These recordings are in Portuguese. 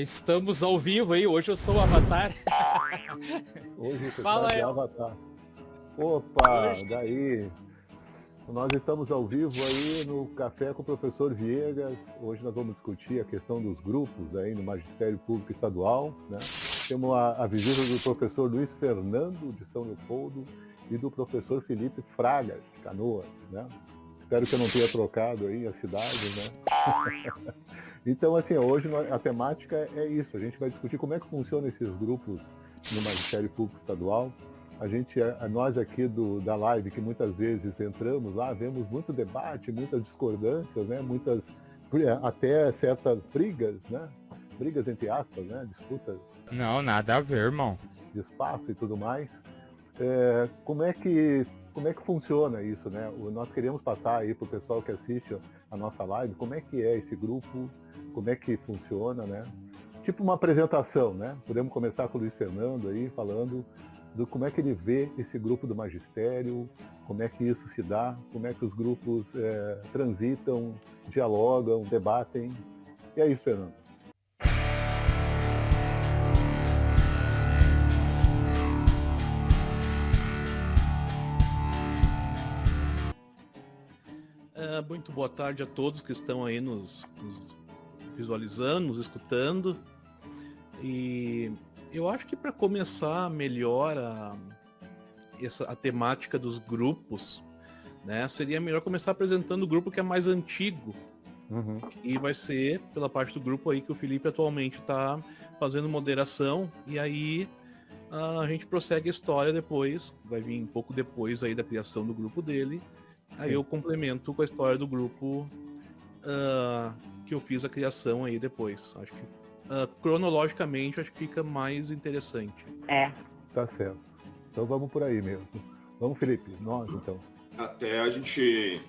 Estamos ao vivo aí, hoje eu sou o Avatar. Hoje você Fala está de aí. Avatar. Opa, Hoje... daí. Nós estamos ao vivo aí no Café com o Professor Viegas. Hoje nós vamos discutir a questão dos grupos aí no Magistério Público Estadual, né? Temos a visita do professor Luiz Fernando, de São Leopoldo, e do professor Felipe Fraga, de Canoas, né? Espero que eu não tenha trocado aí a cidade, né? Então, assim, hoje a temática é isso. A gente vai discutir como é que funcionam esses grupos no Magistério Público Estadual. Nós aqui da live, que muitas vezes entramos lá, vemos muito debate, muitas discordâncias, né? Até certas brigas, né? Brigas entre aspas, né? Disputas. Não, nada a ver, irmão. De espaço e tudo mais. Como é que funciona isso, né? Nós queremos passar aí para o pessoal que assiste a nossa live, como é que é esse grupo, como é que funciona, né? Tipo uma apresentação, né? Podemos começar com o Luiz Fernando aí, falando do como é que ele vê esse grupo do magistério, como é que isso se dá, como é que os grupos transitam, dialogam, debatem. E é isso, Fernando. Muito boa tarde a todos que estão aí nos visualizando, nos escutando. E eu acho que para começar melhor a temática dos grupos, né, seria melhor começar apresentando o grupo que é mais antigo. Uhum. E vai ser pela parte do grupo aí que o Felipe atualmente está fazendo moderação. E aí a gente prossegue a história depois, vai vir um pouco depois aí da criação do grupo dele. Aí eu complemento com a história do grupo que eu fiz a criação aí depois. Acho que cronologicamente acho que fica mais interessante. Tá certo. Então vamos por aí mesmo. Vamos, Felipe. Nós, então. Até a gente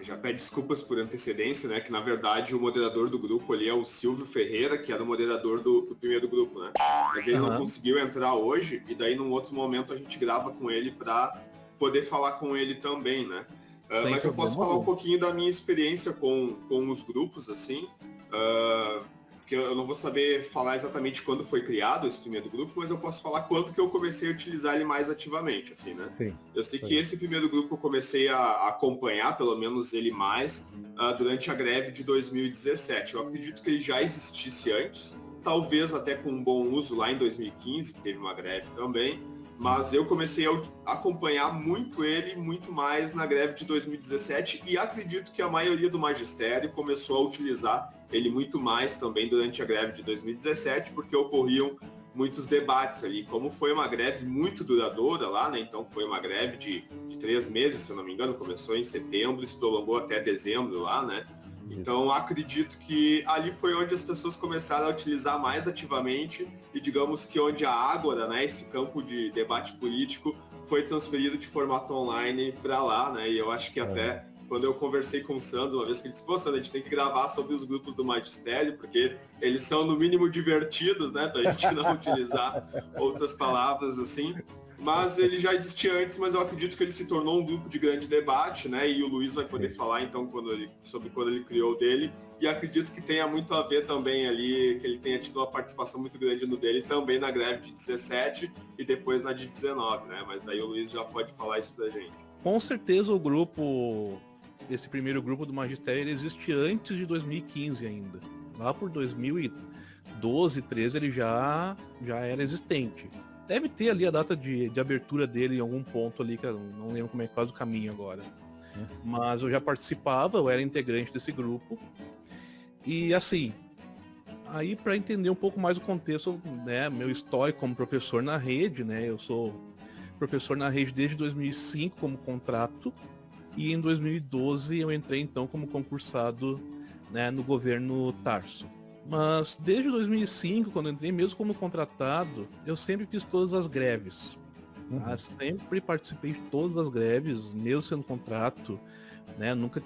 já pede desculpas por antecedência, né? Que na verdade o moderador do grupo ali é o Silvio Ferreira, que era o moderador do primeiro grupo, né? Mas ele não conseguiu entrar hoje, e daí num outro momento a gente grava com ele para poder falar com ele também, né? Mas eu posso falar um pouquinho da minha experiência com os grupos, assim, porque eu não vou saber falar exatamente quando foi criado esse primeiro grupo, mas eu posso falar quando que eu comecei a utilizar ele mais ativamente, assim, né? Sim. Eu sei que esse primeiro grupo eu comecei a acompanhar, pelo menos ele mais, durante a greve de 2017. Eu acredito que ele já existisse antes, talvez até com um bom uso lá em 2015, que teve uma greve também, mas eu comecei a acompanhar muito ele, muito mais na greve de 2017, e acredito que a maioria do magistério começou a utilizar ele muito mais também durante a greve de 2017, porque ocorriam muitos debates ali. Como foi uma greve muito duradoura lá, né? Então foi uma greve de 3 meses, se eu não me engano, começou em setembro, se prolongou até dezembro lá, né? Então acredito que ali foi onde as pessoas começaram a utilizar mais ativamente, e digamos que onde a Ágora, né, esse campo de debate político, foi transferido de formato online para lá, né? E eu acho que até quando eu conversei com o Sandro uma vez, que ele disse: pô, Sandro, a gente tem que gravar sobre os grupos do magistério, porque eles são no mínimo divertidos, né? Pra gente não utilizar outras palavras assim. Mas ele já existia antes, mas eu acredito que ele se tornou um grupo de grande debate, né? E o Luiz vai poder falar então sobre quando ele criou o dele. E acredito que tenha muito a ver também ali, que ele tenha tido uma participação muito grande no dele, também na greve de 17 e depois na de 19, né? Mas daí o Luiz já pode falar isso pra gente. Com certeza o grupo, esse primeiro grupo do magistério, ele existe antes de 2015 ainda. Lá por 2012, 13 ele já era existente. Deve ter ali a data de abertura dele em algum ponto ali, que eu não lembro como é que faz o caminho agora. Mas eu já participava, eu era integrante desse grupo. E assim, aí para entender um pouco mais o contexto, né, meu histórico como professor na rede, né, eu sou professor na rede desde 2005 como contrato, e em 2012 eu entrei então como concursado, né, no governo Tarso. Mas desde 2005, quando eu entrei mesmo como contratado, eu sempre fiz todas as greves. Sempre participei de todas as greves, mesmo sendo contrato, né? Nunca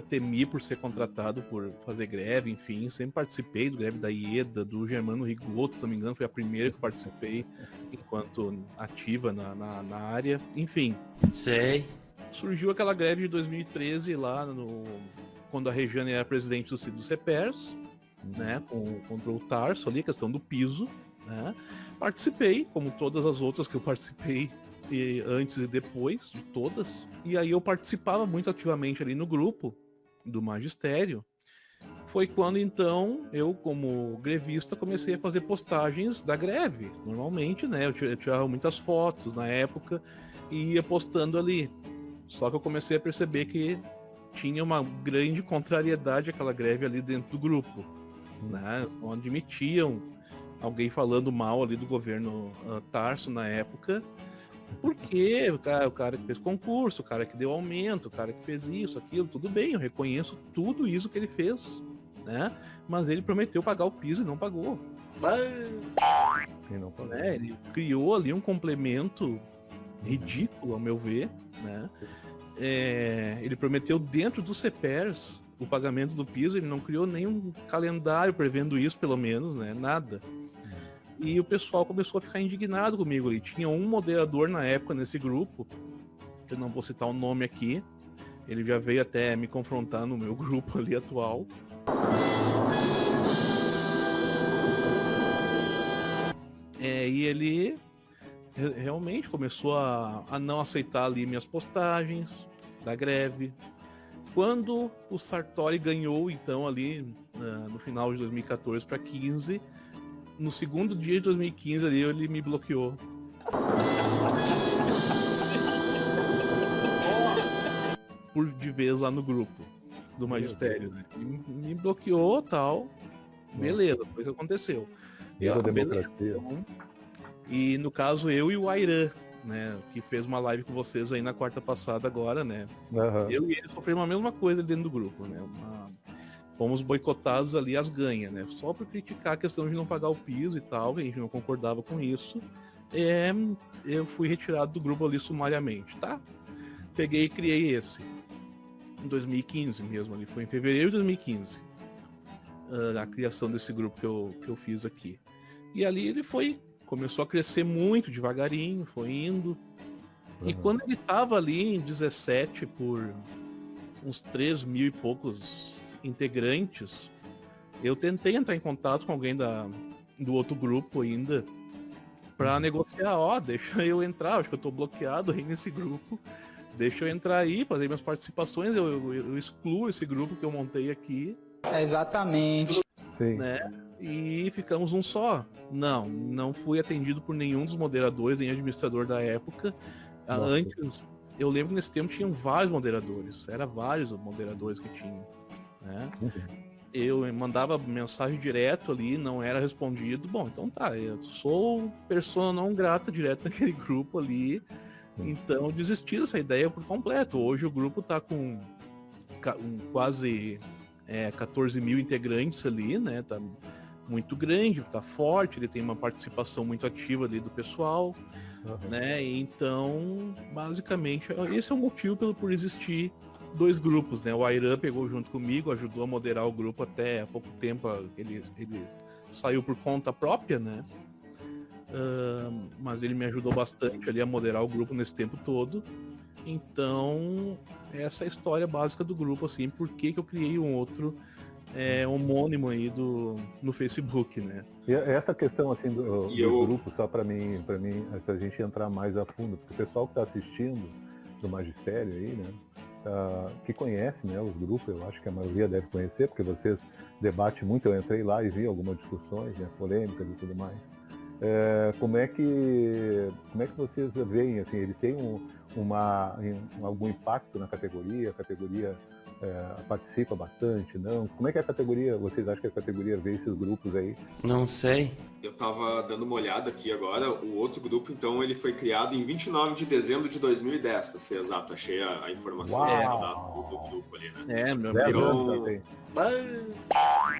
temi por ser contratado por fazer greve, enfim, sempre participei do greve da IEDA, do Germano Rigoto, se não me engano, foi a primeira que eu participei enquanto ativa na área, enfim. Sei. Surgiu aquela greve de 2013 lá quando a Regiane era presidente do CEPERS, né, contra o Tarso ali, a questão do piso, né? Participei, como todas as outras que eu participei antes e depois de todas. E aí eu participava muito ativamente ali no grupo do magistério. Foi quando então eu, como grevista, comecei a fazer postagens da greve. Normalmente, né? Eu tirava muitas fotos na época e ia postando ali. Só que eu comecei a perceber que tinha uma grande contrariedade àquela greve ali dentro do grupo, né? Não admitiam alguém falando mal ali do governo Tarso na época, porque o cara que fez concurso, o cara que deu aumento, o cara que fez isso, aquilo, tudo bem, eu reconheço tudo isso que ele fez, né? Mas ele prometeu pagar o piso e não pagou. Né? Ele criou ali um complemento ridículo, ao meu ver, né? Ele prometeu dentro do CEPERS o pagamento do piso, ele não criou nenhum calendário prevendo isso, pelo menos, né? Nada. E o pessoal começou a ficar indignado comigo ali. Tinha um moderador na época nesse grupo, que eu não vou citar o nome aqui, ele já veio até me confrontar no meu grupo ali atual. E ele realmente começou a não aceitar ali minhas postagens da greve. Quando o Sartori ganhou, então, ali no final de 2014 para 15, no segundo dia de 2015 ali, ele me bloqueou. Por de vez lá no grupo do magistério, né? Me bloqueou, tal. Beleza, foi isso que aconteceu. E no caso, eu e o Airan, né, que fez uma live com vocês aí na quarta passada agora, né? Eu e ele sofremos a mesma coisa dentro do grupo, né? Fomos boicotados ali às ganhas, né? Só por criticar a questão de não pagar o piso e tal, a gente não concordava com isso. Eu fui retirado do grupo ali sumariamente, tá? Peguei e criei esse. Em 2015 mesmo, ali foi em fevereiro de 2015. A criação desse grupo que eu fiz aqui. E ali ele começou a crescer muito devagarinho, foi indo. E quando ele tava ali em 17 por uns 3 mil e poucos integrantes, eu tentei entrar em contato com alguém do outro grupo ainda para negociar, deixa eu entrar, acho que eu tô bloqueado aí nesse grupo, deixa eu entrar aí, fazer minhas participações, eu excluo esse grupo que eu montei aqui. Exatamente. Sim. Né? E ficamos um só. Não fui atendido por nenhum dos moderadores, nem administrador da época. Antes, eu lembro que nesse tempo tinham vários moderadores, vários moderadores que tinham, né? Eu mandava mensagem direto ali, não era respondido. Bom, então tá, eu sou persona não grata direto naquele grupo ali, então eu desisti dessa ideia por completo. Hoje o grupo tá com quase 14 mil integrantes ali, né? Tá muito grande, tá forte, ele tem uma participação muito ativa ali do pessoal, né? Então, basicamente, esse é o motivo por existir dois grupos, né? O Airan pegou junto comigo, ajudou a moderar o grupo até há pouco tempo, ele saiu por conta própria, né? Mas ele me ajudou bastante ali a moderar o grupo nesse tempo todo. Então, essa é a história básica do grupo, assim, por que eu criei um outro homônimo aí no Facebook, né? E essa questão, assim, do grupo, só para mim, pra gente entrar mais a fundo, porque o pessoal que está assistindo do magistério aí, né, que conhece, né, os grupos, eu acho que a maioria deve conhecer, porque vocês debatem muito, eu entrei lá e vi algumas discussões, né, polêmicas e tudo mais. Como é que vocês veem, assim, ele tem algum impacto na categoria? A categoria participa bastante, não? Como é que vocês acham que a categoria vê esses grupos aí? Não sei. Eu tava dando uma olhada aqui agora, o outro grupo, então, ele foi criado em 29 de dezembro de 2010, pra ser exato, achei a informação do grupo ali, né?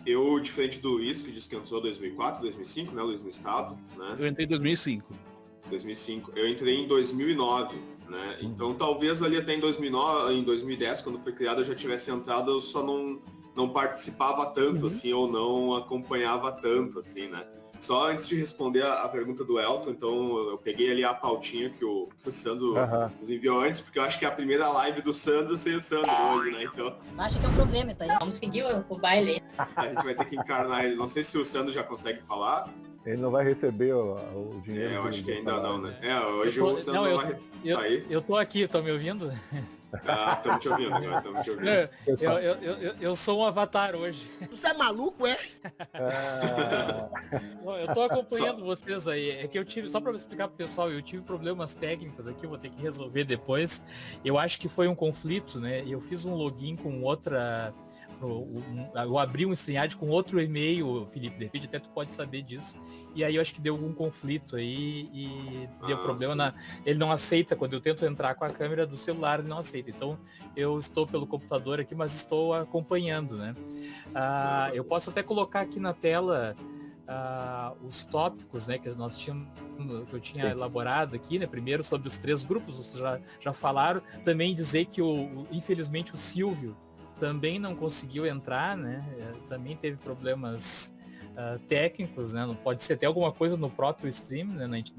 Eu, diferente do Luiz, que disse que entrou em 2004, 2005, né, Luiz, no estado, né? Eu entrei em 2005. 2005. Eu entrei em 2009, né? Então talvez ali até em 2010, quando foi criado, eu já tivesse entrado, eu só não não participava tanto, assim, ou não acompanhava tanto, assim, né? Só antes de responder a pergunta do Elton, então eu peguei ali a pautinha que o Sandro nos enviou antes, porque eu acho que é a primeira live do Sandro sem o Sandro hoje, né? Então Acho que é um problema isso aí. Vamos seguir o baile. a gente vai ter que encarnar ele. Não sei se o Sandro já consegue falar. Ele não vai receber o dinheiro. Eu acho que ainda falar, não, né? Hoje o Sandro não vai... Tá aí? Eu tô aqui, tô me ouvindo? Estamos te ouvindo agora, estamos te ouvindo. Eu sou um avatar hoje. Você é maluco, é? Eu tô acompanhando vocês aí. É que eu tive, só pra explicar pro pessoal, eu tive problemas técnicos aqui, vou ter que resolver depois. Eu acho que foi um conflito, né? Eu fiz um login com outra... Eu abri um StreamYard com outro e-mail, Felipe, de repente até tu pode saber disso. E aí eu acho que deu algum conflito aí e deu problema ele não aceita, quando eu tento entrar com a câmera do celular, ele não aceita. Então eu estou pelo computador aqui, mas estou acompanhando, né? Eu posso até colocar aqui na tela os tópicos, né, que nós tínhamos, que eu tinha elaborado aqui, né? Primeiro sobre os 3 grupos, vocês já falaram. Também dizer que infelizmente o Silvio também não conseguiu entrar, né? Também teve problemas técnicos, né? Pode ser até alguma coisa no próprio stream, né? A gente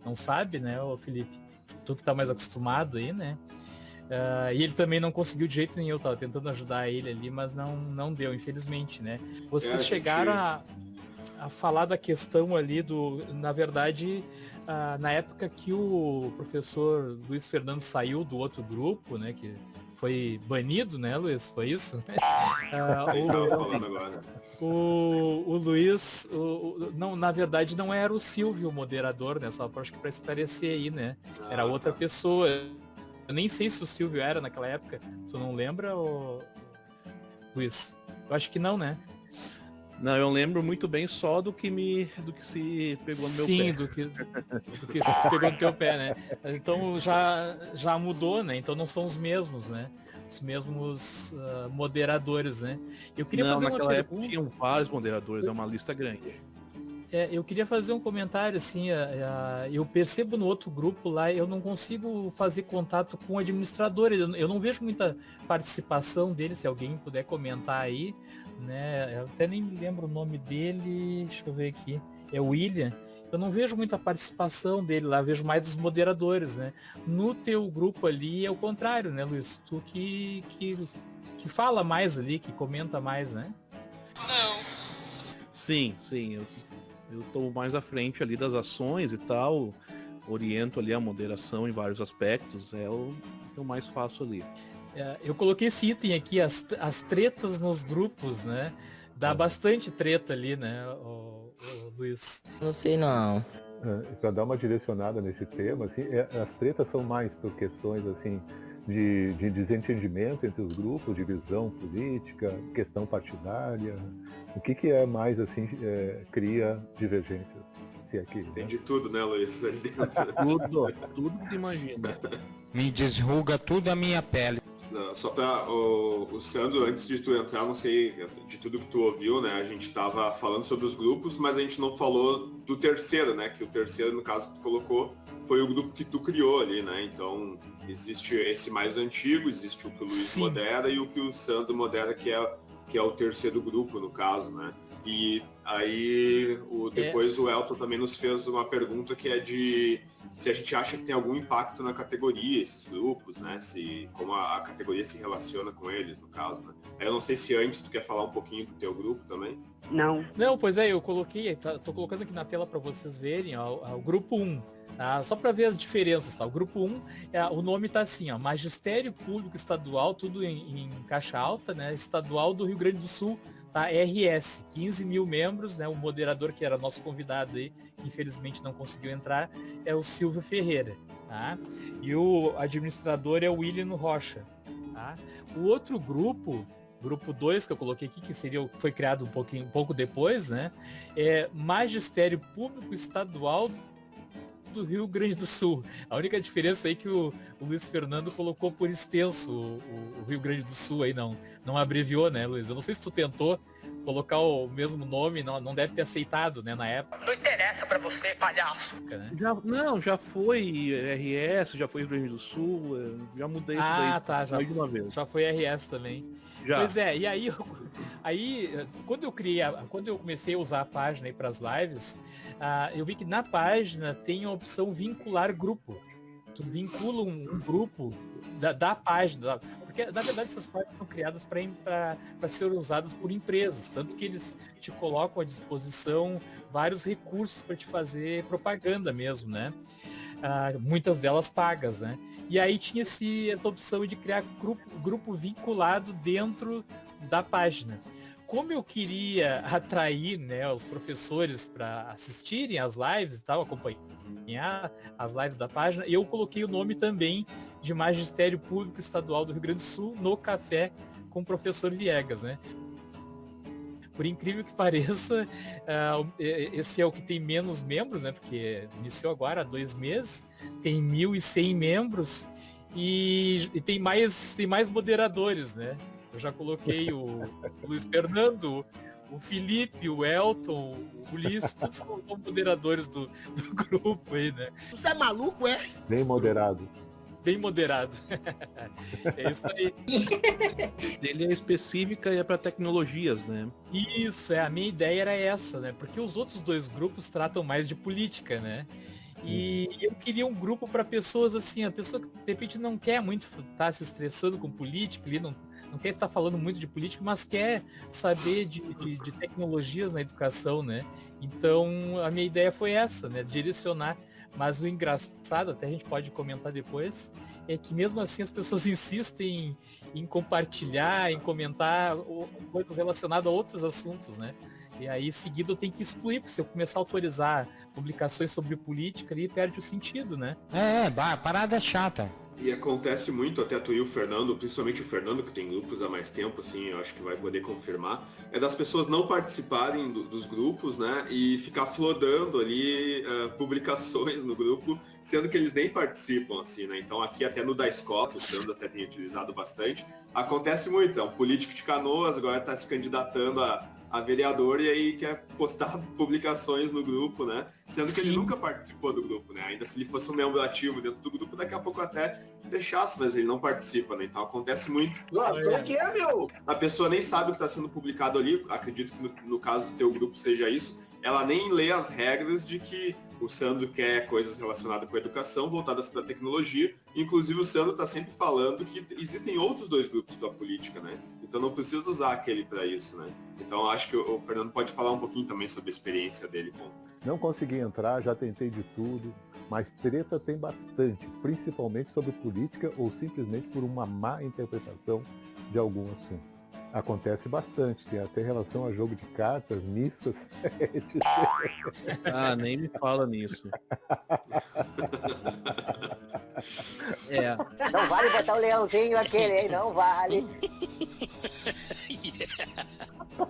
não sabe, né, ô Felipe? Tu que tá mais acostumado aí, né? E ele também não conseguiu de jeito nenhum, eu tava tentando ajudar ele ali, mas não deu, infelizmente, né? Vocês chegaram a falar da questão ali na verdade, na época que o professor Luiz Fernando saiu do outro grupo, né? Que foi banido, né, Luiz? Foi isso? O Luiz, não, na verdade não era o Silvio o moderador, né? Só acho que para esclarecer aí, né? Era outra pessoa. Eu nem sei se o Silvio era naquela época. Tu não lembra, Luiz? Eu acho que não, né? Não, eu lembro muito bem só do que se pegou no meu pé. Sim, do que se pegou no teu pé, né? Então já mudou, né? Então não são os mesmos, né? Os mesmos moderadores, né? Eu queria fazer uma pergunta. Época tinham vários moderadores, é uma lista grande. Eu queria fazer um comentário, assim, eu percebo no outro grupo lá, eu não consigo fazer contato com o administrador, eu não vejo muita participação dele, se alguém puder comentar aí, né? Eu até nem me lembro o nome dele, deixa eu ver aqui, é o William. Eu não vejo muita participação dele lá, vejo mais dos moderadores, né? No teu grupo ali é o contrário, né, Luiz? Tu que fala mais ali, que comenta mais, né? Não. Sim, eu tô mais à frente ali das ações e tal, oriento ali a moderação em vários aspectos, é o que eu mais faço ali. Eu coloquei esse item aqui, as tretas nos grupos, né? Dá bastante treta ali, né, o Luiz? Não sei não. Para dar uma direcionada nesse tema, assim, as tretas são mais por questões assim de desentendimento entre os grupos, divisão política, questão partidária. O que é mais assim cria divergências? Se aqui, tem de tudo, né, Luiz? Ali dentro. tudo que imagina. Me desruga tudo a minha pele. Só para o Sandro, antes de tu entrar, não sei de tudo que tu ouviu, né? A gente estava falando sobre os grupos, mas a gente não falou do terceiro, né? Que o terceiro, no caso que tu colocou, foi o grupo que tu criou ali, né? Então, existe esse mais antigo, existe o que o Luiz modera e o que o Sandro modera, que é o terceiro grupo, no caso, né? E aí, depois o Elton também nos fez uma pergunta que é de se a gente acha que tem algum impacto na categoria, esses grupos, né? Como a categoria se relaciona com eles, no caso, né? Eu não sei se antes tu quer falar um pouquinho do teu grupo também. Não, pois eu coloquei, tô colocando aqui na tela para vocês verem, ó, o grupo 1. Só para ver as diferenças, tá? O grupo 1, o nome tá assim, ó, Magistério Público Estadual, tudo em caixa alta, né? Estadual do Rio Grande do Sul, tá? RS, 15 mil membros, né? O moderador, que era nosso convidado aí, infelizmente não conseguiu entrar, é o Silvio Ferreira, tá? E o administrador é o William Rocha, tá? O outro grupo 2 que eu coloquei aqui, que foi criado um pouco depois, né? É Magistério Público Estadual do Rio Grande do Sul. A única diferença aí é que o Luiz Fernando colocou por extenso o Rio Grande do Sul aí, não abreviou, né, Luiz? Eu não sei se tu tentou colocar o mesmo nome, não deve ter aceitado, né, na época. Não interessa pra você, palhaço. Né? Já foi RS, já foi Rio Grande do Sul, já mudei isso daí tá, mais de uma vez. Já foi RS também. Já. Pois é, e aí, quando eu comecei a usar a página para as lives, eu vi que na página tem a opção vincular grupo. Tu vincula um grupo da página, porque na verdade essas páginas são criadas para ser usadas por empresas, tanto que eles te colocam à disposição vários recursos para te fazer propaganda mesmo, né? Muitas delas pagas, né? E aí tinha essa opção de criar grupo vinculado dentro da página. Como eu queria atrair, né, os professores para assistirem às lives e tal, acompanhar as lives da página, eu coloquei o nome também de Magistério Público Estadual do Rio Grande do Sul no Café com o Professor Viegas, né? Por incrível que pareça, esse é o que tem menos membros, né? Porque iniciou agora há 2 meses, tem 1.100 membros e tem mais moderadores, né? Eu já coloquei o Luiz Fernando, o Felipe, o Elton, o Ulisses, todos são moderadores do grupo aí, né? Você é maluco, é? Bem moderado. Bem moderado. É isso aí. Ele é específica e é para tecnologias, né? Isso, a minha ideia era essa, né? Porque os outros 2 grupos tratam mais de política, né? E eu queria um grupo para pessoas assim, a pessoa que de repente não quer muito estar se estressando com política, ali não quer estar falando muito de política, mas quer saber de tecnologias na educação, né? Então a minha ideia foi essa, né? Direcionar. Mas o engraçado, até a gente pode comentar depois, é que mesmo assim as pessoas insistem em compartilhar, em comentar coisas relacionadas a outros assuntos, né? E aí, seguido, eu tenho que excluir, porque se eu começar a autorizar publicações sobre política, ali perde o sentido, né? Parada chata. E acontece muito, até tu e o Fernando, principalmente o Fernando, que tem grupos há mais tempo, assim, eu acho que vai poder confirmar, é das pessoas não participarem dos grupos, né, e ficar flodando ali publicações no grupo, sendo que eles nem participam, assim, né, então aqui até no da escola, o Fernando até tem utilizado bastante, acontece muito, é um político de Canoas, agora está se candidatando a vereador e aí quer postar publicações no grupo, né? Sendo que ele nunca participou do grupo, né? Ainda se ele fosse um membro ativo dentro do grupo, daqui a pouco até deixasse, mas ele não participa, né? Então acontece muito. Como que é, meu? A pessoa nem sabe o que está sendo publicado ali, acredito que no caso do teu grupo seja isso, ela nem lê as regras de que o Sandro quer coisas relacionadas com a educação, voltadas para a tecnologia. Inclusive o Sandro está sempre falando que existem outros 2 grupos da política, né? Então não precisa usar aquele para isso, né? Então acho que o Fernando pode falar um pouquinho também sobre a experiência dele com... Não consegui entrar, já tentei de tudo, mas treta tem bastante, principalmente sobre política ou simplesmente por uma má interpretação de algum assunto. Acontece bastante, tem até relação a jogo de cartas, missas, etc. Nem me fala nisso. Não vale botar o leãozinho aquele, hein? Não vale.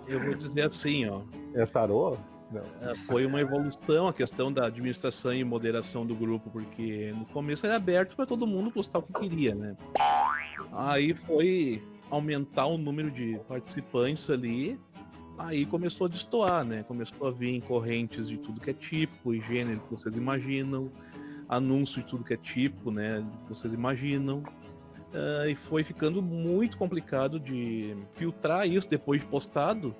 Eu vou dizer assim, ó. É tarô? Não. Foi uma evolução a questão da administração e moderação do grupo, porque no começo era aberto para todo mundo postar o que queria, né? Aí foi aumentar o número de participantes ali, aí começou a destoar, né? Começou a vir correntes de tudo que é tipo e gênero que vocês imaginam, anúncio de tudo que é tipo, né? Que vocês imaginam. E foi ficando muito complicado de filtrar isso depois de postado.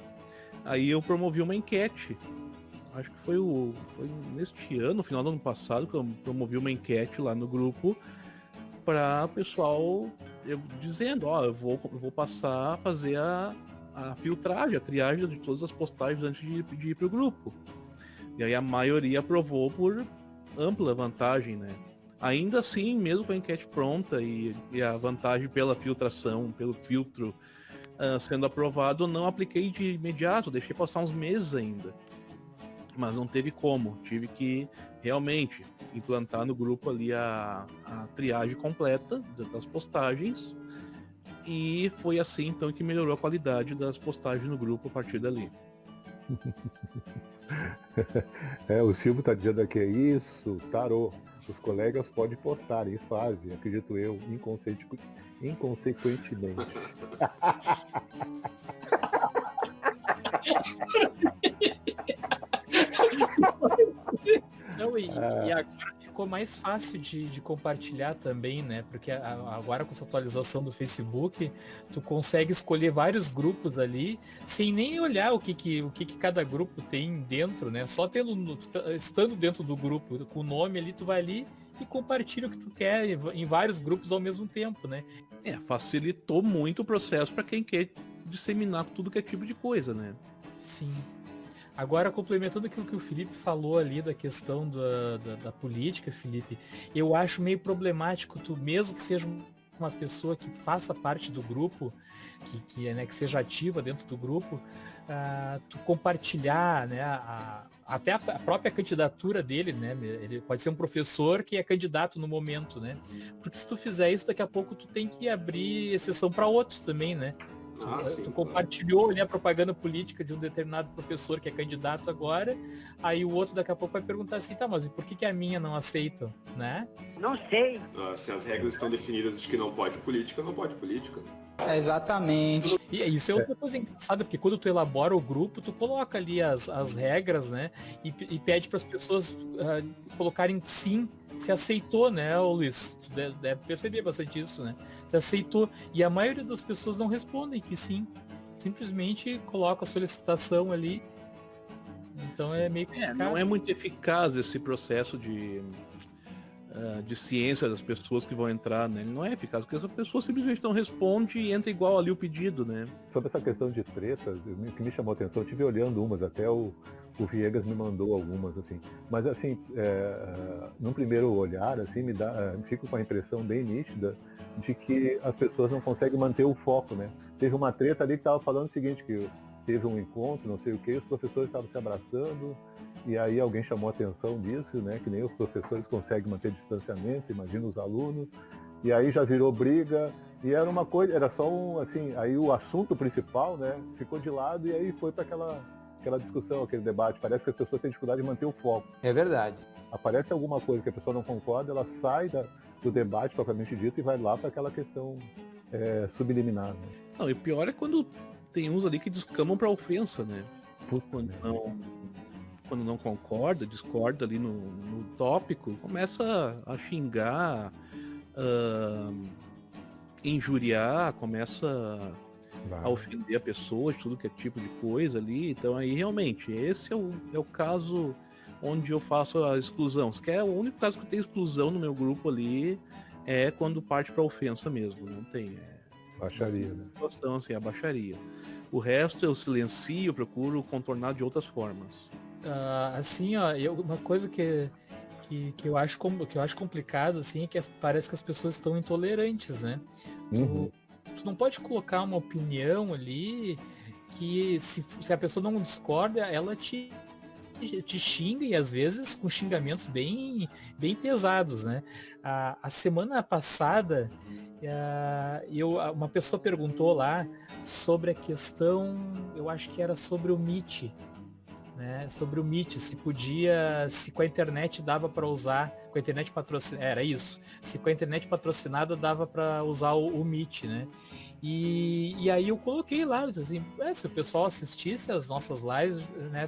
Aí eu promovi uma enquete. Acho que foi neste ano, no final do ano passado, que eu promovi uma enquete lá no grupo para o pessoal dizendo, eu vou passar a fazer a filtragem, a triagem de todas as postagens antes de ir para o grupo. E aí a maioria aprovou por ampla vantagem, né? Ainda assim, mesmo com a enquete pronta e a vantagem pela filtração, pelo filtro sendo aprovado, eu não apliquei de imediato, deixei passar uns meses ainda. Mas não teve como, tive que realmente implantar no grupo ali a triagem completa das postagens, e foi assim então que melhorou a qualidade das postagens no grupo a partir dali. O Silvio tá dizendo aqui, é isso, tarô. Os colegas podem postar e fazem, acredito eu, inconsequentemente. Não, e agora ficou mais fácil de compartilhar também, né? Porque agora com essa atualização do Facebook, tu consegue escolher vários grupos ali, sem nem olhar o que cada grupo tem dentro, né? Só estando dentro do grupo, com o nome ali, tu vai ali e compartilha o que tu quer em vários grupos ao mesmo tempo, né? Facilitou muito o processo para quem quer disseminar tudo que é tipo de coisa, né? Sim. Agora, complementando aquilo que o Felipe falou ali da questão da política, Felipe, eu acho meio problemático tu, mesmo que seja uma pessoa que faça parte do grupo, que seja ativa dentro do grupo, tu compartilhar, né, até a própria candidatura dele, né? Ele pode ser um professor que é candidato no momento, né? Porque se tu fizer isso, daqui a pouco tu tem que abrir exceção para outros também, né? Tu compartilhou ali a propaganda política de um determinado professor que é candidato agora, aí o outro daqui a pouco vai perguntar assim, tá, mas e por que a minha não aceitam, né? Não sei. Se as regras estão definidas de que não pode política, não pode política. Exatamente. E isso é outra coisa engraçada, porque quando tu elabora o grupo, tu coloca ali as regras, né? E pede para as pessoas colocarem sim, se aceitou, né, Luiz? Tu deve perceber bastante isso, né? Se aceitou. E a maioria das pessoas não respondem que sim. Simplesmente coloca a solicitação ali. Então é meio complicado. Não é muito eficaz esse processo de ciência das pessoas que vão entrar, né? Ele não é eficaz, porque essa pessoa simplesmente não responde e entra igual ali o pedido, né? Sobre essa questão de tretas, o que me chamou a atenção, eu estive olhando umas, até o Viegas me mandou algumas, assim. Mas, assim, num primeiro olhar, assim, fico com a impressão bem nítida de que as pessoas não conseguem manter o foco, né? Teve uma treta ali que estava falando o seguinte, que teve um encontro, não sei o que, os professores estavam se abraçando, e aí alguém chamou a atenção disso, né? Que nem os professores conseguem manter distanciamento, imagina os alunos, e aí já virou briga, e era uma coisa, era só assim, aí o assunto principal, né, ficou de lado, e aí foi para aquela discussão, aquele debate. Parece que as pessoas têm dificuldade de manter o foco. É verdade. Aparece alguma coisa que a pessoa não concorda, ela sai do debate propriamente dito e vai lá para aquela questão subliminar. Né? Não, e pior é quando tem uns ali que descamam para ofensa, né? Quando não concorda, discorda ali no tópico, começa a xingar, injuriar, começa a ofender a pessoa de tudo que é tipo de coisa ali. Então aí realmente, esse é o caso onde eu faço a exclusão. Se quer, o único caso que tem exclusão no meu grupo ali é quando parte para ofensa mesmo, não tem. Baixaria, né? Situação, assim, a baixaria. O resto eu silencio, procuro contornar de outras formas. Assim, ó, uma coisa que eu acho complicado, assim, é que parece que as pessoas estão intolerantes, né? Uhum. Tu não pode colocar uma opinião ali que se a pessoa não discorda, ela te xinga, e às vezes com xingamentos bem pesados, né? A semana passada, uma pessoa perguntou lá sobre a questão, eu acho que era sobre o Meet, né? Sobre o Meet, se com a internet dava para usar, com a internet patrocinada, era isso, se com a internet patrocinada dava para usar o Meet, né? E aí eu coloquei lá, assim, se o pessoal assistisse as nossas lives, né,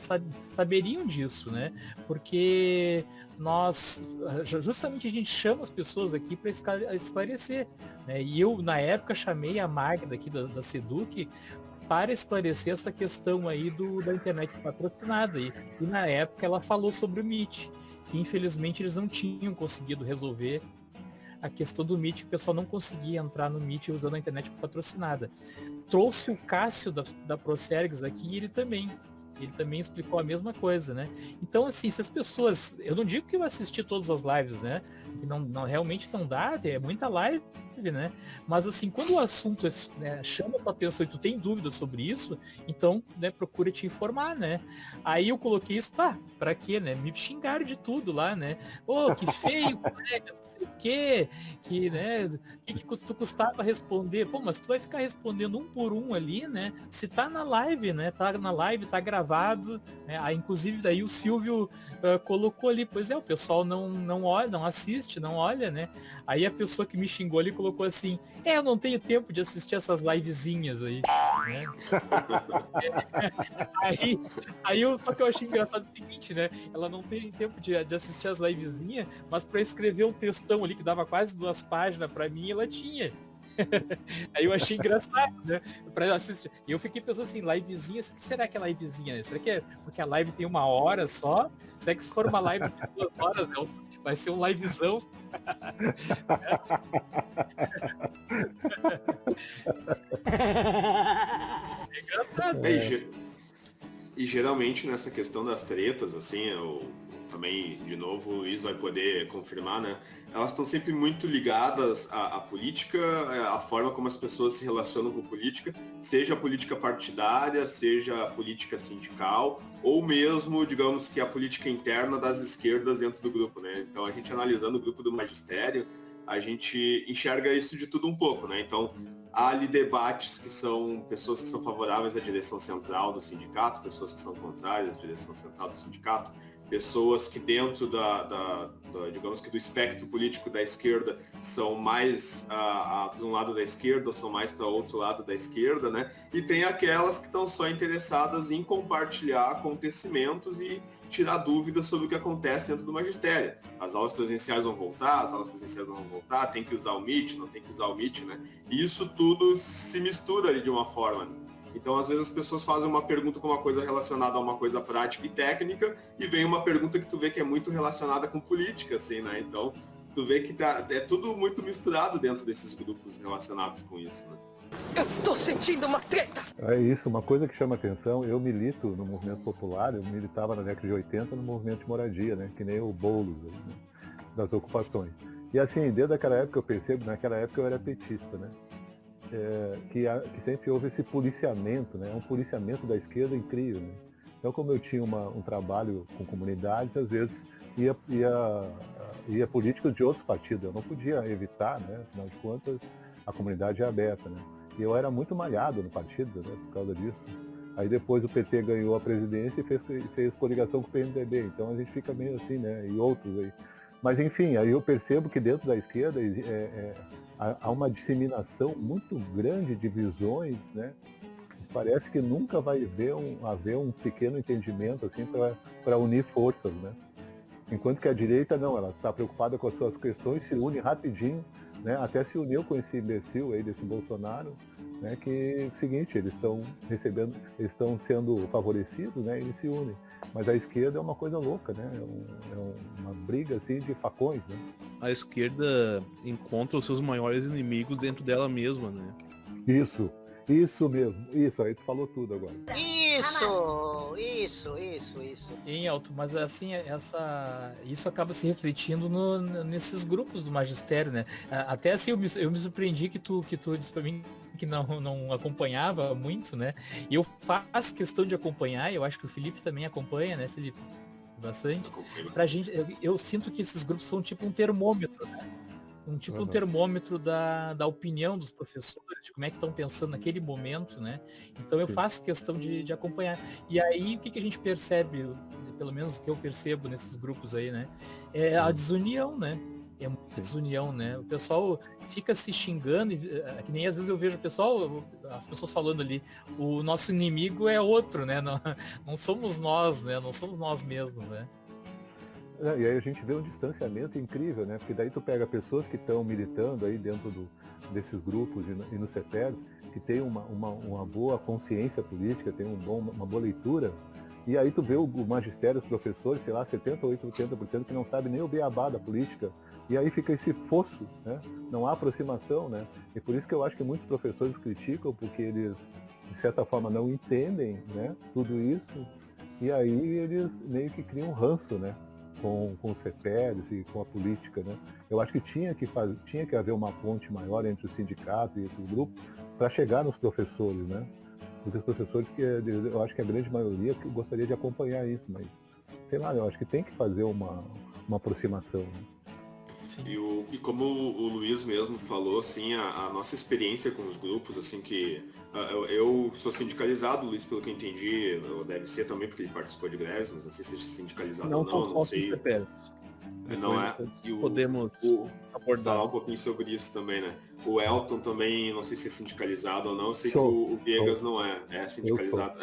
saberiam disso, né? Porque justamente a gente chama as pessoas aqui para esclarecer, né? E eu, na época, chamei a Magda aqui da Seduc para esclarecer essa questão aí da internet patrocinada. E na época ela falou sobre o Meet, que infelizmente eles não tinham conseguido resolver a questão do Meet, que o pessoal não conseguia entrar no Meet usando a internet patrocinada. Trouxe o Cássio da Procergs aqui e ele também explicou a mesma coisa, né? Então, assim, se as pessoas... Eu não digo que eu assisti todas as lives, né? Que não realmente não dá, é muita live, né? Mas, assim, quando o assunto chama a tua atenção e tu tem dúvidas sobre isso, então, né, procura te informar, né? Aí eu coloquei isso, pra quê, né? Me xingaram de tudo lá, né? Que feio, colega, não sei o quê, que, né? Que tu custava responder? Mas tu vai ficar respondendo um por um ali, né? Se tá na live, né? Tá na live, tá gravado, né? Inclusive daí o Silvio colocou ali, pois o pessoal não olha, não assiste, não olha, né? Aí a pessoa que me xingou ali colocou assim, eu não tenho tempo de assistir essas livezinhas aí. né? Só que eu achei engraçado o seguinte, né? Ela não tem tempo de assistir as livezinhas, mas para escrever um textão ali que dava quase 2 páginas para mim, ela tinha. Aí eu achei engraçado, né? Pra assistir. E eu fiquei pensando assim, livezinha, o que será que é livezinha? Será que é porque a live tem 1 hora só? Será que se for uma live de 2 horas, vai ser um livezão? É engraçado. E geralmente nessa questão das tretas, assim, eu também, de novo, o Luiz vai poder confirmar, né? Elas estão sempre muito ligadas à política, à forma como as pessoas se relacionam com política, seja a política partidária, seja a política sindical, ou mesmo, digamos que a política interna das esquerdas dentro do grupo, né? Então, a gente analisando o grupo do magistério, a gente enxerga isso de tudo um pouco, né? Então, há ali debates que são pessoas que são favoráveis à direção central do sindicato, pessoas que são contrárias à direção central do sindicato, pessoas que dentro digamos que do espectro político da esquerda são mais de um lado da esquerda ou são mais para outro lado da esquerda, né? E tem aquelas que estão só interessadas em compartilhar acontecimentos e tirar dúvidas sobre o que acontece dentro do magistério. As aulas presenciais vão voltar, as aulas presenciais não vão voltar, tem que usar o Meet, não tem que usar o Meet, né? E isso tudo se mistura ali de uma forma, né? Então, às vezes, as pessoas fazem uma pergunta com uma coisa relacionada a uma coisa prática e técnica, e vem uma pergunta que tu vê que é muito relacionada com política, assim, né? Então, tu vê que é tudo muito misturado dentro desses grupos relacionados com isso, né? Eu estou sentindo uma treta! É isso, uma coisa que chama atenção, eu milito no movimento popular, eu militava na década de 80 no movimento de moradia, né? Que nem o Boulos, né? Das ocupações. E assim, desde aquela época eu percebo, naquela época eu era petista, né? Que sempre houve esse policiamento, né? Um policiamento da esquerda incrível, né? Então, como eu tinha um trabalho com comunidades, às vezes ia políticos de outros partidos, eu não podia evitar, né? Afinal de contas, a comunidade é aberta, né? E eu era muito malhado no partido, né? Por causa disso. Aí depois o PT ganhou a presidência e fez coligação com o PMDB, então a gente fica meio assim, né? E outros aí. Mas enfim, aí eu percebo que dentro da esquerda há uma disseminação muito grande de visões, né? Parece que nunca vai haver um pequeno entendimento assim para unir forças, né? Enquanto que a direita não, ela está preocupada com as suas questões, se une rapidinho, né? Até se uniu com esse imbecil aí desse Bolsonaro, né? Que é o seguinte, eles estão sendo favorecidos, né? E eles se unem. Mas a esquerda é uma coisa louca, né? É uma briga assim de facões, né? A esquerda encontra os seus maiores inimigos dentro dela mesma, né? Isso mesmo. Isso, aí tu falou tudo agora. Isso. Em alto, mas assim, isso acaba se refletindo nesses grupos do magistério, né? Até assim, eu me surpreendi que tu disse pra mim que não acompanhava muito, né? E eu faço questão de acompanhar, eu acho que o Felipe também acompanha, né, Felipe? Bastante. Pra gente, eu sinto que esses grupos são tipo um termômetro, né? Um termômetro da opinião dos professores, de como é que estão pensando naquele momento, né? Então eu faço questão de acompanhar. E aí o que a gente percebe, pelo menos o que eu percebo nesses grupos aí, né? É a desunião, né? É muita desunião, né? O pessoal fica se xingando, que nem às vezes eu vejo as pessoas falando ali, o nosso inimigo é outro, né? Não somos nós, né? Não somos nós mesmos, né? E aí a gente vê um distanciamento incrível, né? Porque daí tu pega pessoas que estão militando aí dentro desses grupos e no CETERS, que tem uma boa consciência política, tem uma boa leitura, e aí tu vê o magistério, os professores, sei lá, 70% ou 80% que não sabe nem o beabá da política, e aí fica esse fosso, né? Não há aproximação, né? E por isso que eu acho que muitos professores criticam, porque eles, de certa forma, não entendem, né, tudo isso, e aí eles meio que criam um ranço, né? Com os CETERs e com a política, né? Eu acho que tinha que haver uma ponte maior entre o sindicato e esse grupo para chegar nos professores, né? Os professores que eu acho que a grande maioria que gostaria de acompanhar isso, mas sei lá, eu acho que tem que fazer uma aproximação, né? E como o Luiz mesmo falou, assim, a nossa experiência com os grupos, assim, que eu sou sindicalizado, o Luiz, pelo que eu entendi, deve ser também porque ele participou de greves, mas não sei se é sindicalizado ou não sei. Não é. E podemos abordar falar um pouquinho sobre isso também, né? O Elton também, não sei se é sindicalizado ou não, eu sei que Sou. o Viegas não é sindicalizado.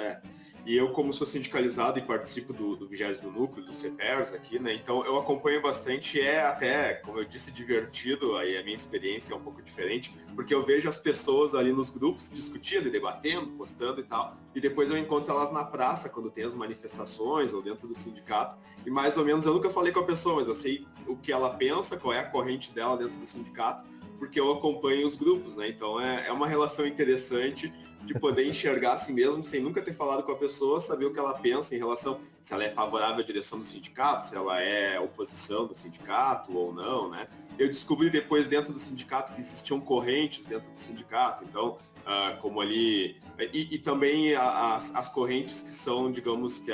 E eu, como sou sindicalizado e participo do 20º núcleo, do CEPERS aqui, né? Então eu acompanho bastante, até, como eu disse, divertido, aí a minha experiência é um pouco diferente, porque eu vejo as pessoas ali nos grupos discutindo e debatendo, postando e tal, e depois eu encontro elas na praça, quando tem as manifestações, ou dentro do sindicato, e mais ou menos eu nunca falei com a pessoa, mas eu sei o que ela pensa, qual é a corrente dela dentro do sindicato, porque eu acompanho os grupos, né? Então é uma relação interessante de poder enxergar assim mesmo, sem nunca ter falado com a pessoa, saber o que ela pensa em relação, se ela é favorável à direção do sindicato, se ela é oposição do sindicato ou não, né? Eu descobri depois dentro do sindicato que existiam correntes dentro do sindicato, então, como ali... E também as correntes que são, digamos que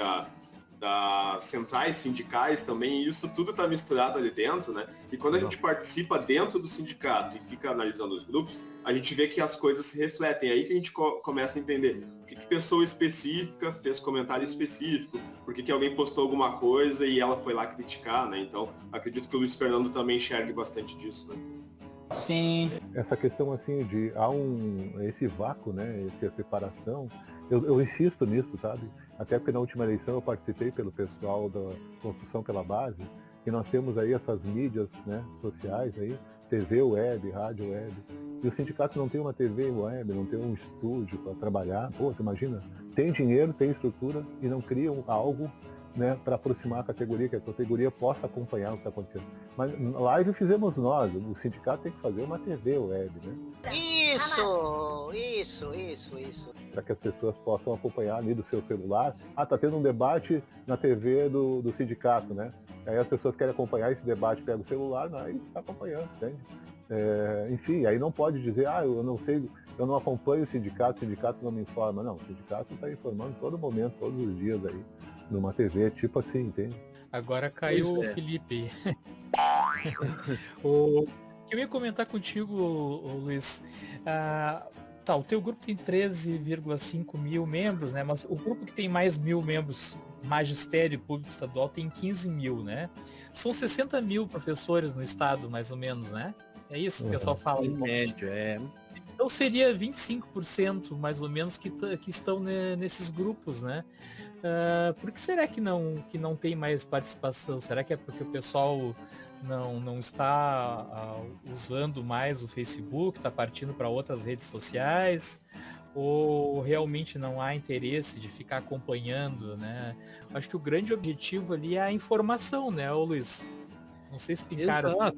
das centrais sindicais também, e isso tudo está misturado ali dentro, né? E quando a gente participa dentro do sindicato e fica analisando os grupos, a gente vê que as coisas se refletem. É aí que a gente começa a entender por que pessoa específica fez comentário específico, por que alguém postou alguma coisa e ela foi lá criticar, né? Então, acredito que o Luiz Fernando também enxergue bastante disso, né? Sim. Essa questão assim de esse vácuo, né? Essa separação, eu insisto nisso, sabe? Até porque na última eleição eu participei pelo pessoal da Construção pela Base, e nós temos aí essas mídias, né, sociais aí, TV web, rádio web, e o sindicato não tem uma TV web, não tem um estúdio para trabalhar. Pô, tu imagina, tem dinheiro, tem estrutura e não criam algo, né, para aproximar a categoria, que a categoria possa acompanhar o que está acontecendo. Mas live fizemos nós, o sindicato tem que fazer uma TV web, né? Isso. Para que as pessoas possam acompanhar ali do seu celular. Tá tendo um debate na TV do sindicato, né? Aí as pessoas querem acompanhar esse debate, pega o celular, aí está acompanhando, entende? Enfim, aí não pode dizer, eu não sei, eu não acompanho o sindicato não me informa. Não, o sindicato está informando todo momento, todos os dias aí, numa TV, tipo assim, entende? Agora caiu o Felipe. O que eu ia comentar contigo, Luiz, o teu grupo tem 13,5 mil membros, né? Mas o grupo que tem mais 1.000 membros, magistério público estadual, tem 15 mil, né? São 60 mil professores no estado, mais ou menos, né? É isso que o pessoal fala. Em média, Então seria 25% mais ou menos que estão nesses grupos, né? Por que será que não tem mais participação? Será que é porque o pessoal não está usando mais o Facebook, está partindo para outras redes sociais? Ou realmente não há interesse de ficar acompanhando, né? Acho que o grande objetivo ali é a informação, né, Luiz? Não sei se explicaram. Exato.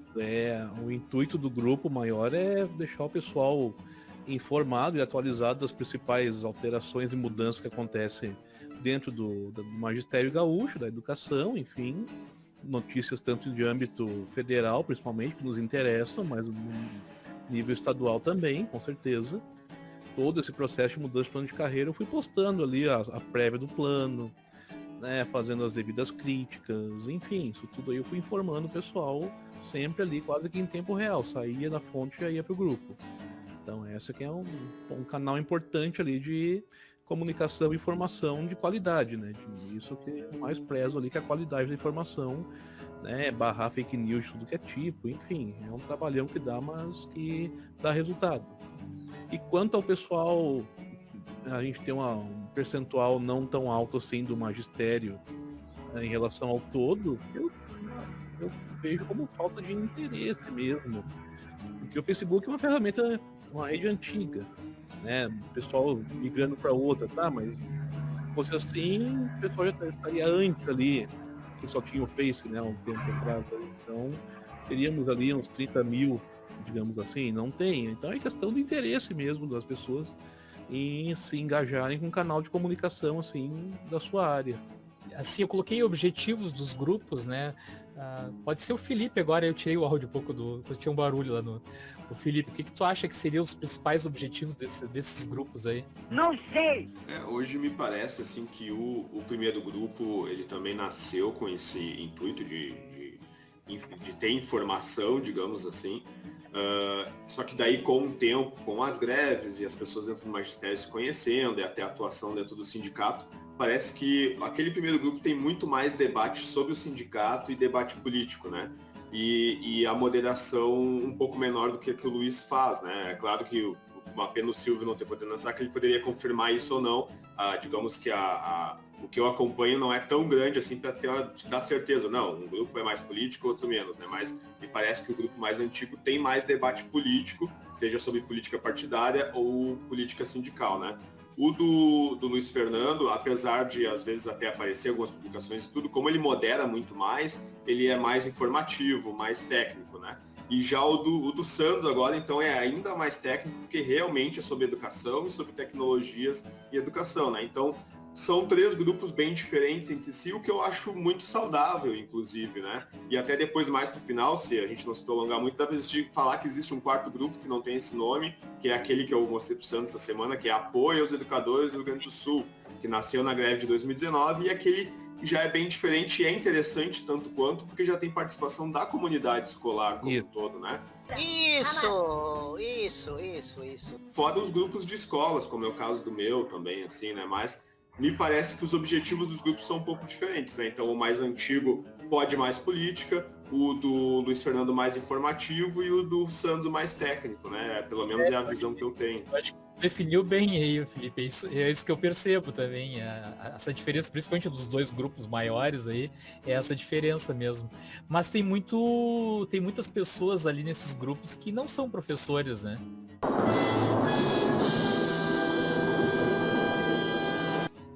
O intuito do grupo maior é deixar o pessoal informado e atualizado das principais alterações e mudanças que acontecem dentro do magistério gaúcho, da educação, enfim, notícias tanto de âmbito federal, principalmente, que nos interessam, mas no nível estadual também, com certeza. Todo esse processo de mudança de plano de carreira, eu fui postando ali a prévia do plano, né, fazendo as devidas críticas, enfim, isso tudo aí eu fui informando o pessoal, sempre ali, quase que em tempo real, saía da fonte e já ia para o grupo. Então essa aqui é um canal importante ali de comunicação e informação de qualidade, né? Isso que eu mais prezo ali, que é a qualidade da informação, né? Barrar fake news de tudo que é tipo, enfim, é um trabalhão que dá, mas que dá resultado. E quanto ao pessoal, a gente tem um percentual não tão alto assim do magistério, né, em relação ao todo, eu vejo como falta de interesse mesmo. Porque o Facebook é uma ferramenta, uma rede antiga, né? O pessoal migrando para outra, tá? Mas se fosse assim, o pessoal já estaria antes ali, que só tinha o Face, né? Um tempo atrás. Então, teríamos ali uns 30 mil, digamos assim, não tem. Então é questão do interesse mesmo das pessoas em se engajarem com um canal de comunicação, assim, da sua área. Assim, eu coloquei objetivos dos grupos, né? Pode ser o Felipe agora, eu tirei o áudio um pouco tinha um barulho lá no... O Felipe, o que tu acha que seriam os principais objetivos desses grupos aí? Não sei! Hoje me parece assim que o primeiro grupo, ele também nasceu com esse intuito de ter informação, digamos assim. Só que daí com o tempo, com as greves e as pessoas dentro do magistério se conhecendo e até a atuação dentro do sindicato, parece que aquele primeiro grupo tem muito mais debate sobre o sindicato e debate político, né? e a moderação um pouco menor do que o Luiz faz, né? É claro que uma pena o Silvio não ter podido entrar, que ele poderia confirmar isso ou não. Digamos que o que eu acompanho não é tão grande assim para te dar certeza. Não, um grupo é mais político, outro menos, né? Mas me parece que o grupo mais antigo tem mais debate político, seja sobre política partidária ou política sindical, né? O do Luiz Fernando, apesar de às vezes até aparecer algumas publicações e tudo, como ele modera muito mais, ele é mais informativo, mais técnico, né? E já o do Sandro agora, então, é ainda mais técnico, porque realmente é sobre educação e sobre tecnologias e educação, né? Então, são 3 grupos bem diferentes entre si, o que eu acho muito saudável, inclusive, né? E até depois, mais pro final, se a gente não se prolongar muito, dá pra falar que existe um 4º grupo que não tem esse nome, que é aquele que eu mostrei pro Sandro essa semana, que é Apoio aos Educadores do Rio Grande do Sul, que nasceu na greve de 2019, e aquele já é bem diferente e é interessante tanto quanto, porque já tem participação da comunidade escolar como um todo, né? Isso. Fora os grupos de escolas, como é o caso do meu também, assim, né? Mas me parece que os objetivos dos grupos são um pouco diferentes, né? Então o mais antigo pode mais política, o do Luiz Fernando mais informativo e o do Sandro mais técnico, né? Pelo menos é a visão que eu tenho. Definiu bem aí, Felipe. É isso que eu percebo também. Essa diferença, principalmente dos 2 grupos maiores aí, é essa diferença mesmo. Mas tem muitas pessoas ali nesses grupos que não são professores, né?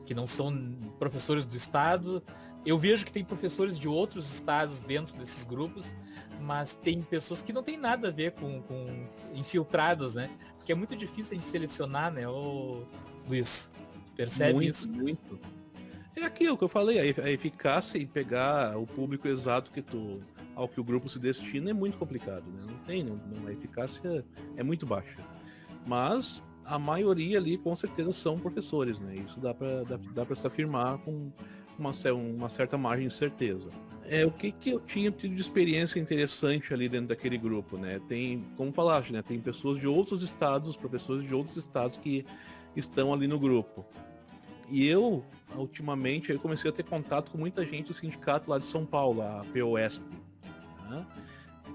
Que não são professores do estado. Eu vejo que tem professores de outros estados dentro desses grupos, mas tem pessoas que não tem nada a ver com infiltradas, né? Porque é muito difícil a gente selecionar, né, Luiz? Percebe muito, isso? Muito. É aquilo que eu falei, a eficácia e pegar o público exato ao que o grupo se destina é muito complicado, né? A eficácia é muito baixa. Mas a maioria ali com certeza são professores, né? Isso dá para se afirmar com uma certa margem de certeza. O que eu tinha tido de experiência interessante ali dentro daquele grupo, né? Tem, como falaste, né? Tem pessoas de outros estados, professores de outros estados que estão ali no grupo. E eu, ultimamente, eu comecei a ter contato com muita gente do sindicato lá de São Paulo, a POSP, né?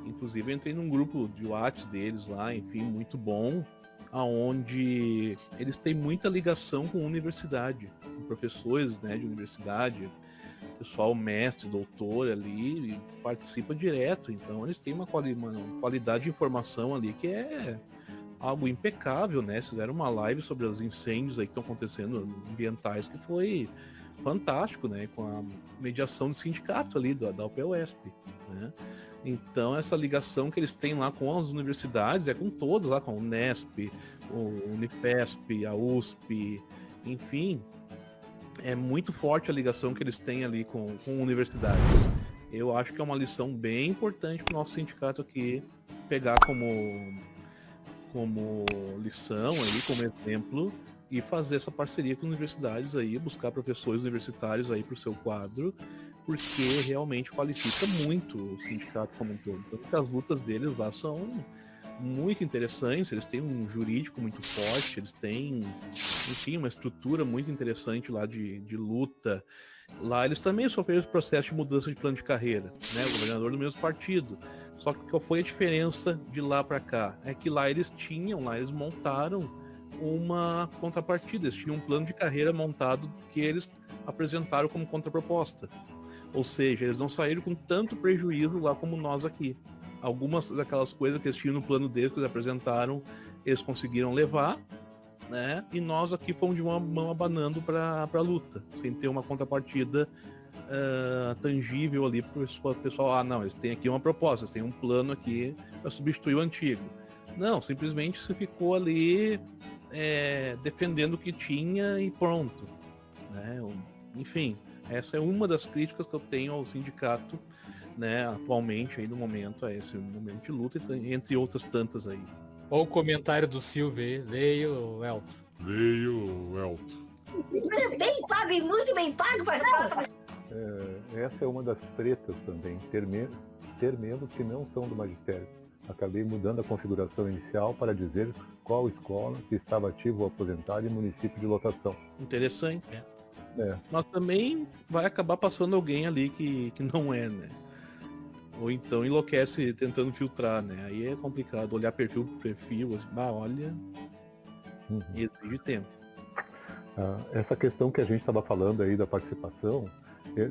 Inclusive, eu entrei num grupo de WhatsApp deles lá, enfim, muito bom, aonde eles têm muita ligação com universidade, com professores, né, de universidade, pessoal mestre, doutor ali, participa direto, então eles têm uma qualidade de informação ali que é algo impecável, né? Fizeram uma live sobre os incêndios aí que estão acontecendo ambientais, que foi fantástico, né? Com a mediação do sindicato ali, da UPUESP, né? Então essa ligação que eles têm lá com as universidades é com todos, lá com a Unesp, o Unipesp, a USP, enfim, é muito forte a ligação que eles têm ali com universidades. Eu acho que é uma lição bem importante para o nosso sindicato aqui pegar como lição aí, como exemplo, e fazer essa parceria com universidades aí, buscar professores universitários aí para o seu quadro, porque realmente qualifica muito o sindicato como um todo. Porque as lutas deles lá são muito interessantes, eles têm um jurídico muito forte, eles têm, enfim, uma estrutura muito interessante lá de luta. Lá eles também sofreram esse processo de mudança de plano de carreira, né? O governador do mesmo partido. Só que qual foi a diferença de lá para cá? É que lá eles montaram uma contrapartida, eles tinham um plano de carreira montado que eles apresentaram como contraproposta. Ou seja, eles não saíram com tanto prejuízo lá como nós aqui. Algumas daquelas coisas que eles tinham no plano deles, que eles apresentaram, eles conseguiram levar, né? E nós aqui fomos de uma mão abanando para a luta, sem ter uma contrapartida tangível ali para o pessoal. Não, eles têm aqui uma proposta, eles têm um plano aqui para substituir o antigo. Não, simplesmente se ficou ali defendendo o que tinha e pronto, né? Enfim, essa é uma das críticas que eu tenho ao sindicato, né, atualmente, aí no momento, é esse momento de luta, entre outras tantas aí. Olha o comentário do Silvio aí. Leio, Elton. Bem pago e muito bem pago para Essa é uma das tretas também, ter membros que não são do magistério. Acabei mudando a configuração inicial para dizer qual escola que estava ativa ou aposentada em município de lotação. Interessante. Mas também vai acabar passando alguém ali que não é, né? Ou então enlouquece tentando filtrar, né? Aí é complicado, olhar perfil por perfil, assim, olha, exige tempo. Essa questão que a gente estava falando aí da participação,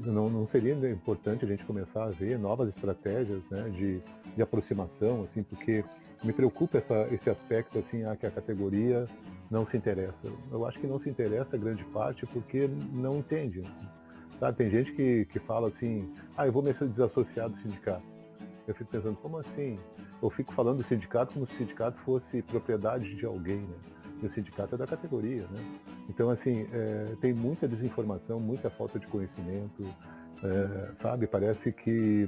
não seria importante a gente começar a ver novas estratégias, né, de aproximação, assim, porque me preocupa esse aspecto, assim, que a categoria não se interessa. Eu acho que não se interessa grande parte porque não entende. Sabe? Tem gente que fala assim, eu vou me desassociar do sindicato. Eu fico pensando, como assim? Eu fico falando do sindicato como se o sindicato fosse propriedade de alguém, né? E o sindicato é da categoria, né? Então, assim, tem muita desinformação, muita falta de conhecimento, sabe? Parece que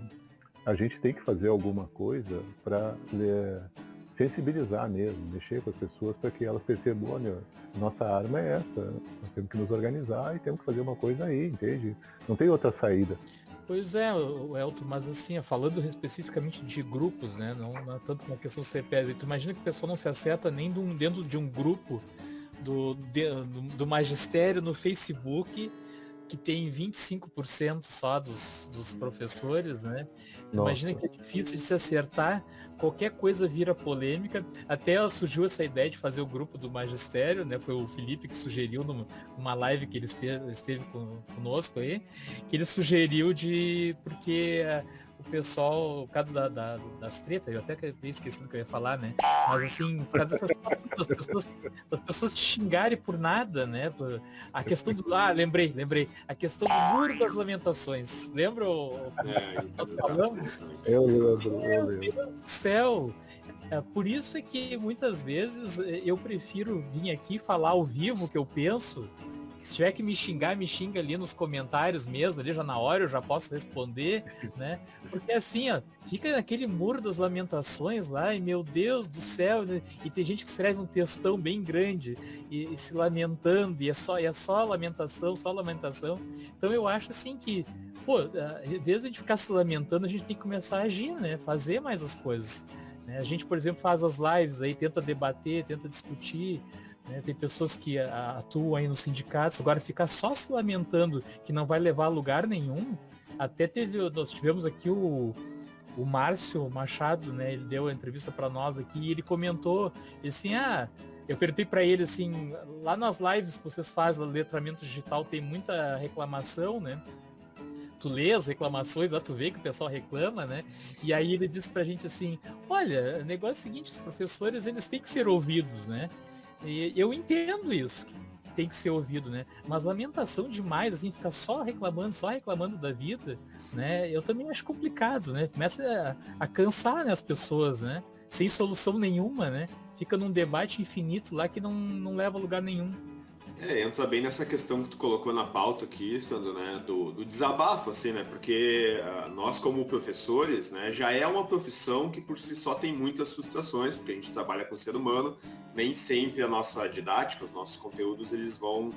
a gente tem que fazer alguma coisa para sensibilizar mesmo, mexer com as pessoas para que elas percebam, olha, nossa arma é essa, nós temos que nos organizar e temos que fazer uma coisa aí, entende? Não tem outra saída. Pois é, Elton, mas assim, falando especificamente de grupos, né? Não é tanto uma questão CPS. Tu imagina que o pessoal não se acerta nem dentro de um grupo do magistério no Facebook, que tem 25% só dos professores, né? Imagina que é difícil de se acertar, qualquer coisa vira polêmica. Até surgiu essa ideia de fazer o grupo do magistério, né? Foi o Felipe que sugeriu numa live que ele esteve conosco aí, que ele sugeriu porque o pessoal, por causa das tretas, eu até esqueci do que eu ia falar, né? Mas assim, por causa das pessoas te xingarem por nada, né? A questão do... lembrei. A questão do Muro das Lamentações. Lembra? Nós falamos? Eu lembro. Meu Deus do céu! Por isso é que muitas vezes eu prefiro vir aqui falar ao vivo o que eu penso. Se tiver que me xingar, me xinga ali nos comentários mesmo, ali já na hora eu já posso responder, né? Porque assim, fica naquele Muro das Lamentações lá, e meu Deus do céu, né? E tem gente que escreve um textão bem grande e se lamentando, e é só lamentação, só lamentação. Então eu acho assim que, em vez de a gente ficar se lamentando, a gente tem que começar a agir, né? Fazer mais as coisas. Né? A gente, por exemplo, faz as lives aí, tenta debater, tenta discutir. Tem pessoas que atuam aí nos sindicatos, agora ficar só se lamentando que não vai levar a lugar nenhum. Até nós tivemos aqui o Márcio Machado, né? Ele deu a entrevista para nós aqui e ele comentou assim, eu perguntei para ele assim, lá nas lives que vocês fazem, letramento digital, tem muita reclamação, né? Tu lê as reclamações, lá tu vê que o pessoal reclama, né? E aí ele disse pra gente assim, olha, o negócio é o seguinte, os professores, eles têm que ser ouvidos, né? E eu entendo isso, que tem que ser ouvido, né? Mas lamentação demais, assim, ficar só reclamando da vida, né? Eu também acho complicado, né? Começa a cansar, né, as pessoas, né? Sem solução nenhuma, né? Fica num debate infinito lá que não leva a lugar nenhum. Entra bem nessa questão que tu colocou na pauta aqui, Sandro, né, do desabafo, assim, né, porque nós como professores, né, já é uma profissão que por si só tem muitas frustrações, porque a gente trabalha com o ser humano, nem sempre a nossa didática, os nossos conteúdos, eles vão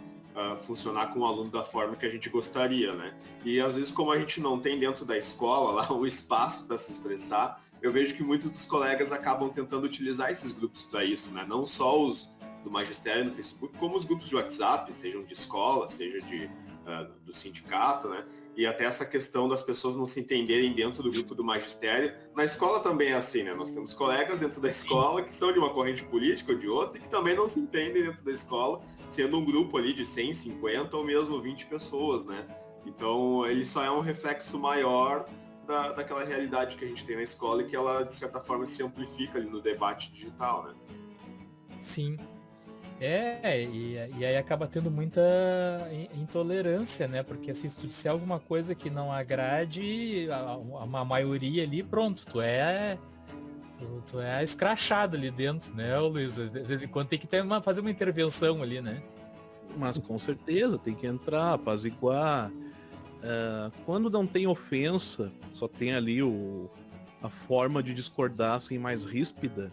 funcionar com o aluno da forma que a gente gostaria, né, e às vezes como a gente não tem dentro da escola lá o espaço para se expressar, eu vejo que muitos dos colegas acabam tentando utilizar esses grupos para isso, né, não só os do magistério no Facebook, como os grupos de WhatsApp, sejam de escola, seja do sindicato, né? E até essa questão das pessoas não se entenderem dentro do grupo do magistério. Na escola também é assim, né? Nós temos colegas dentro da escola que são de uma corrente política ou de outra e que também não se entendem dentro da escola, sendo um grupo ali de 100, 50 ou mesmo 20 pessoas, né? Então, ele só é um reflexo maior daquela realidade que a gente tem na escola e que ela, de certa forma, se amplifica ali no debate digital, né? Sim. E aí acaba tendo muita intolerância, né? Porque assim, se tu disser alguma coisa que não agrade a maioria ali, pronto, tu é escrachado ali dentro, né, Luiz? De vez em quando tem que fazer uma intervenção ali, né? Mas com certeza, tem que entrar, apaziguar. Quando não tem ofensa, só tem ali a forma de discordar assim, mais ríspida,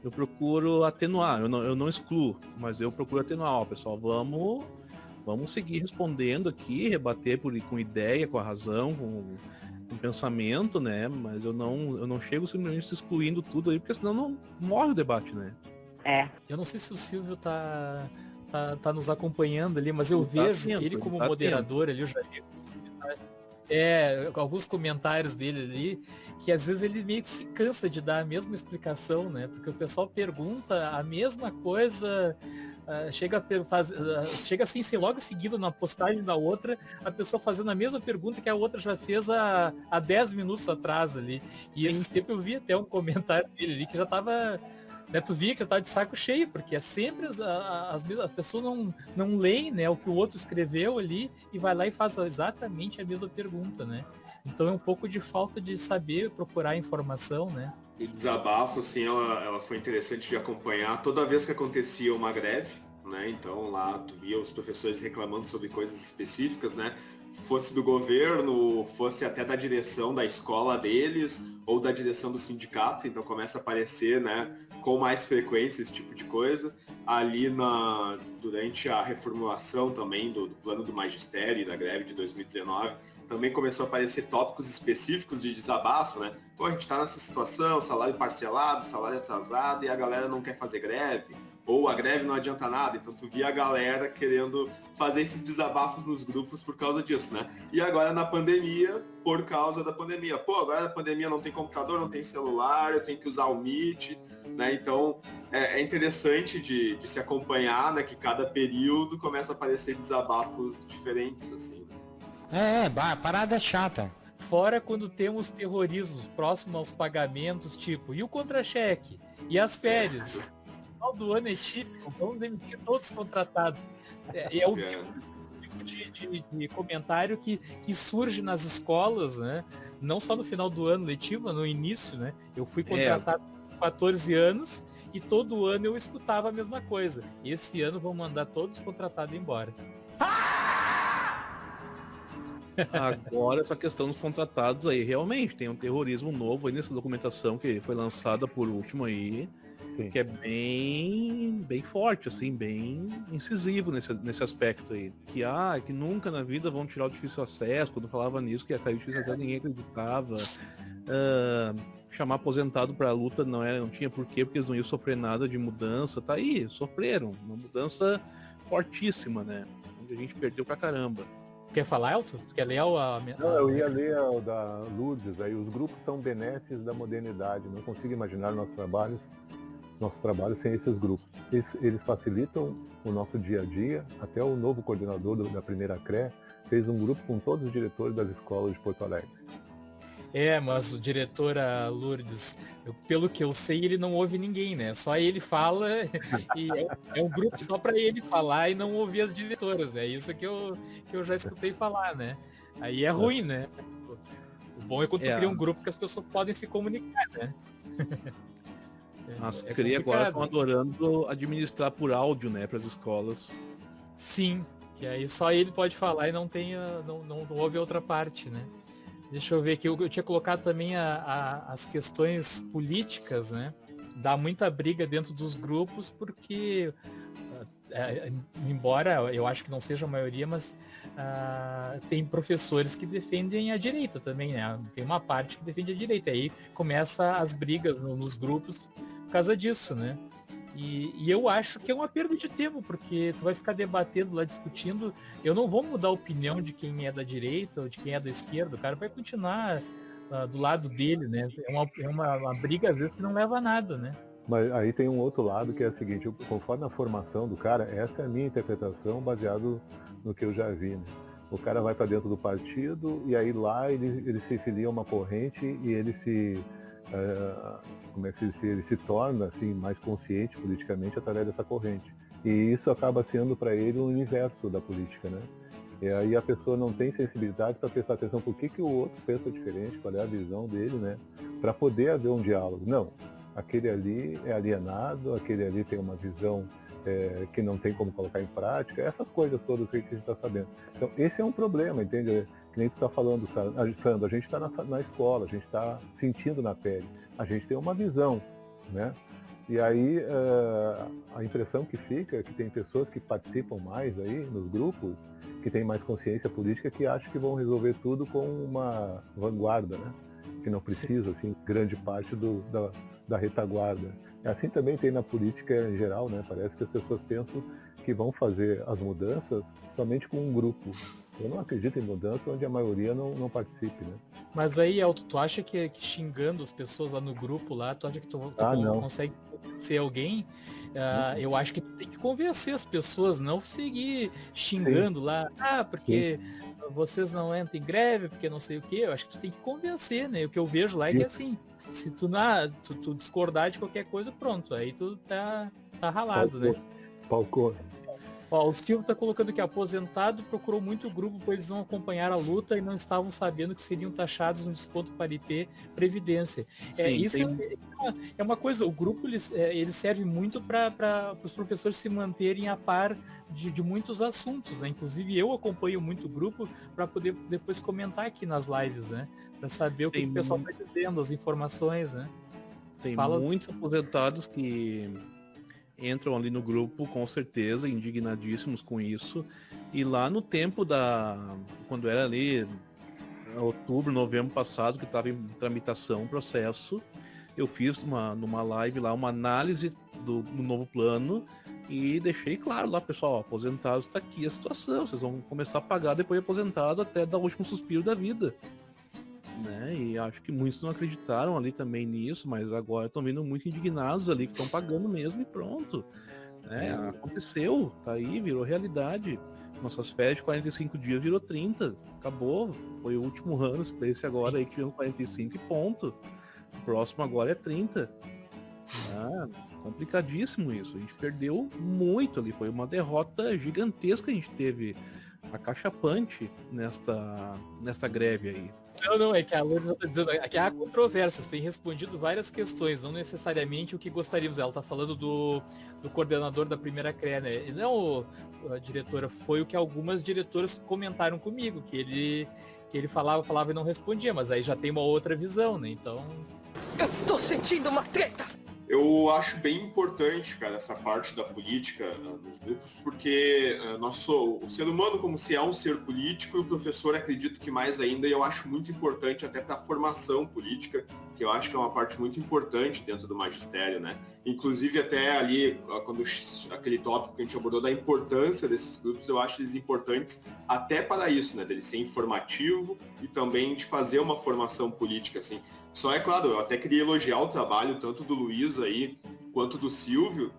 eu procuro atenuar, eu não excluo, mas eu procuro atenuar, pessoal, vamos seguir respondendo aqui, rebater com ideia, com a razão, com pensamento, né, mas eu não chego simplesmente excluindo tudo aí, porque senão não morre o debate, né. Eu não sei se o Silvio tá nos acompanhando ali, mas eu vejo ele como moderador ali, eu já li os comentários. alguns comentários dele ali, que às vezes ele meio que se cansa de dar a mesma explicação, né? Porque o pessoal pergunta a mesma coisa, chega assim, logo em seguida, na postagem da outra, a pessoa fazendo a mesma pergunta que a outra já fez há 10 minutos atrás ali. E esses tempos eu vi até um comentário dele ali que já tava... Né, tu via que eu tava de saco cheio, porque é sempre as pessoas não leem, né, o que o outro escreveu ali e vai lá e faz exatamente a mesma pergunta, né? Então é um pouco de falta de saber procurar informação, né? E desabafo, assim, ela foi interessante de acompanhar toda vez que acontecia uma greve, né? Então lá tu via os professores reclamando sobre coisas específicas, né? Fosse do governo, fosse até da direção da escola deles ou da direção do sindicato, então começa a aparecer, né, com mais frequência esse tipo de coisa. Ali durante a reformulação também do plano do magistério e da greve de 2019, também começou a aparecer tópicos específicos de desabafo, né? Pô, a gente está nessa situação, salário parcelado, salário atrasado, e a galera não quer fazer greve, ou a greve não adianta nada, então tu via a galera querendo fazer esses desabafos nos grupos por causa disso, né? E agora na pandemia, por causa da pandemia. Pô, agora na pandemia não tem computador, não tem celular, eu tenho que usar o Meet, né? Então é interessante de se acompanhar, né? Que cada período começa a aparecer desabafos diferentes, assim. Parada chata. Fora quando temos terrorismos próximos aos pagamentos, tipo, e o contra-cheque? E as férias? O final do ano é típico, vamos demitir todos os contratados. É o tipo de comentário que surge nas escolas, né? Não só no final do ano letivo, mas no início, né? Eu fui contratado com 14 anos e todo ano eu escutava a mesma coisa. Esse ano vão mandar todos os contratados embora. Agora, essa questão dos contratados aí, realmente, tem um terrorismo novo aí nessa documentação que foi lançada por último aí, Sim. que é bem forte, assim, bem incisivo nesse aspecto aí. Que nunca na vida vão tirar o difícil acesso, quando falava nisso, que ia cair o difícil acesso, ninguém acreditava. Chamar aposentado para a luta não tinha porquê, porque eles não iam sofrer nada de mudança. Tá aí, sofreram. Uma mudança fortíssima, né? Onde a gente perdeu pra caramba. Quer falar, Elton? Tu quer ler a... Não, eu ia ler o da Lourdes, aí os grupos são benesses da modernidade, não consigo imaginar nosso trabalho sem esses grupos. Eles facilitam o nosso dia a dia, até o novo coordenador da primeira CRE fez um grupo com todos os diretores das escolas de Porto Alegre. Mas o diretor Lourdes, pelo que eu sei, ele não ouve ninguém, né? Só ele fala e é um grupo só para ele falar e não ouvir as diretoras. É isso que eu já escutei falar, né? Aí é ruim, né? O bom é quando tu cria um grupo que as pessoas podem se comunicar, né? As CRE agora estão adorando administrar por áudio, né, para as escolas. Sim, que aí só ele pode falar e não ouve a outra parte, né? Deixa eu ver aqui, eu tinha colocado também as questões políticas, né? Dá muita briga dentro dos grupos, porque, embora eu acho que não seja a maioria, mas tem professores que defendem a direita também, né? Tem uma parte que defende a direita, aí começa as brigas nos grupos por causa disso, né? E eu acho que é uma perda de tempo, porque tu vai ficar debatendo lá, discutindo. Eu não vou mudar a opinião de quem é da direita ou de quem é da esquerda. O cara vai continuar do lado dele, né? É uma briga, às vezes, que não leva a nada, né? Mas aí tem um outro lado que é o seguinte, conforme a formação do cara, essa é a minha interpretação baseado no que eu já vi, né? O cara vai para dentro do partido e aí lá ele se filia a uma corrente e ele se... ele se torna assim, mais consciente politicamente através dessa corrente. E isso acaba sendo para ele um universo da política, né? E aí a pessoa não tem sensibilidade para prestar atenção por que o outro pensa diferente, qual é a visão dele, né? Para poder haver um diálogo. Não, aquele ali é alienado, aquele ali tem uma visão que não tem como colocar em prática, essas coisas todas que a gente está sabendo. Então esse é um problema, entende? Que nem tu está falando, Sandro, a gente está na escola, a gente está sentindo na pele, a gente tem uma visão, né? E aí a impressão que fica é que tem pessoas que participam mais aí nos grupos, que têm mais consciência política, que acham que vão resolver tudo com uma vanguarda, né? Que não precisa, assim, grande parte da retaguarda. Assim também tem na política em geral, né? Parece que as pessoas pensam que vão fazer as mudanças somente com um grupo. Eu não acredito em mudança onde a maioria não participe, né? Mas aí, Elton, tu acha que xingando as pessoas lá no grupo lá, tu acha que tu não. consegue ser alguém? Eu acho que tu tem que convencer as pessoas, não seguir xingando lá, porque vocês não entram em greve, porque não sei o quê. Eu acho que tu tem que convencer, né? O que eu vejo lá é que assim, se tu discordar de qualquer coisa, pronto, aí tu tá ralado, né? Palcou. Ó, o Silvio tá colocando que aposentado procurou muito grupo, pois eles não acompanharam a luta e não estavam sabendo que seriam taxados no desconto para IP Previdência. Isso é uma coisa, o grupo ele serve muito para os professores se manterem a par de muitos assuntos, né? Inclusive eu acompanho muito o grupo para poder depois comentar aqui nas lives, né? Para saber o que o pessoal está dizendo, as informações, né? Tem muitos aposentados que entram ali no grupo, com certeza, indignadíssimos com isso. E lá no tempo quando era ali, outubro, novembro passado, que estava em tramitação o processo, eu fiz numa live lá, uma análise do novo plano e deixei claro lá, pessoal, aposentados, está aqui a situação, vocês vão começar a pagar depois de aposentado até dar o último suspiro da vida. Né? E acho que muitos não acreditaram ali também nisso, mas agora estão vindo muito indignados ali, que estão pagando mesmo e pronto. Aconteceu, tá aí, virou realidade. Nossas férias de 45 dias virou 30, acabou. Foi o último ano, esse agora aí que tivemos 45 e ponto. O próximo agora é 30. Complicadíssimo isso. A gente perdeu muito ali, foi uma derrota gigantesca que a gente teve, acachapante nesta greve aí. Não, é que a Luana está dizendo, que há controvérsias, tem respondido várias questões, não necessariamente o que gostaríamos. Ela está falando do coordenador da primeira CRE, né? E não, a diretora, foi o que algumas diretoras comentaram comigo, que ele falava e não respondia, mas aí já tem uma outra visão, né? Então... Eu estou sentindo uma treta! Eu acho bem importante, cara, essa parte da política nos grupos, porque o ser humano, como se é um ser político, e o professor acredito que mais ainda, e eu acho muito importante até para a formação política, que eu acho que é uma parte muito importante dentro do magistério, né? Inclusive até ali, quando aquele tópico que a gente abordou da importância desses grupos, eu acho eles importantes até para isso, né? Dele ser informativo e também de fazer uma formação política, assim. Só é claro, eu até queria elogiar o trabalho tanto do Luiz aí, quanto do Silvio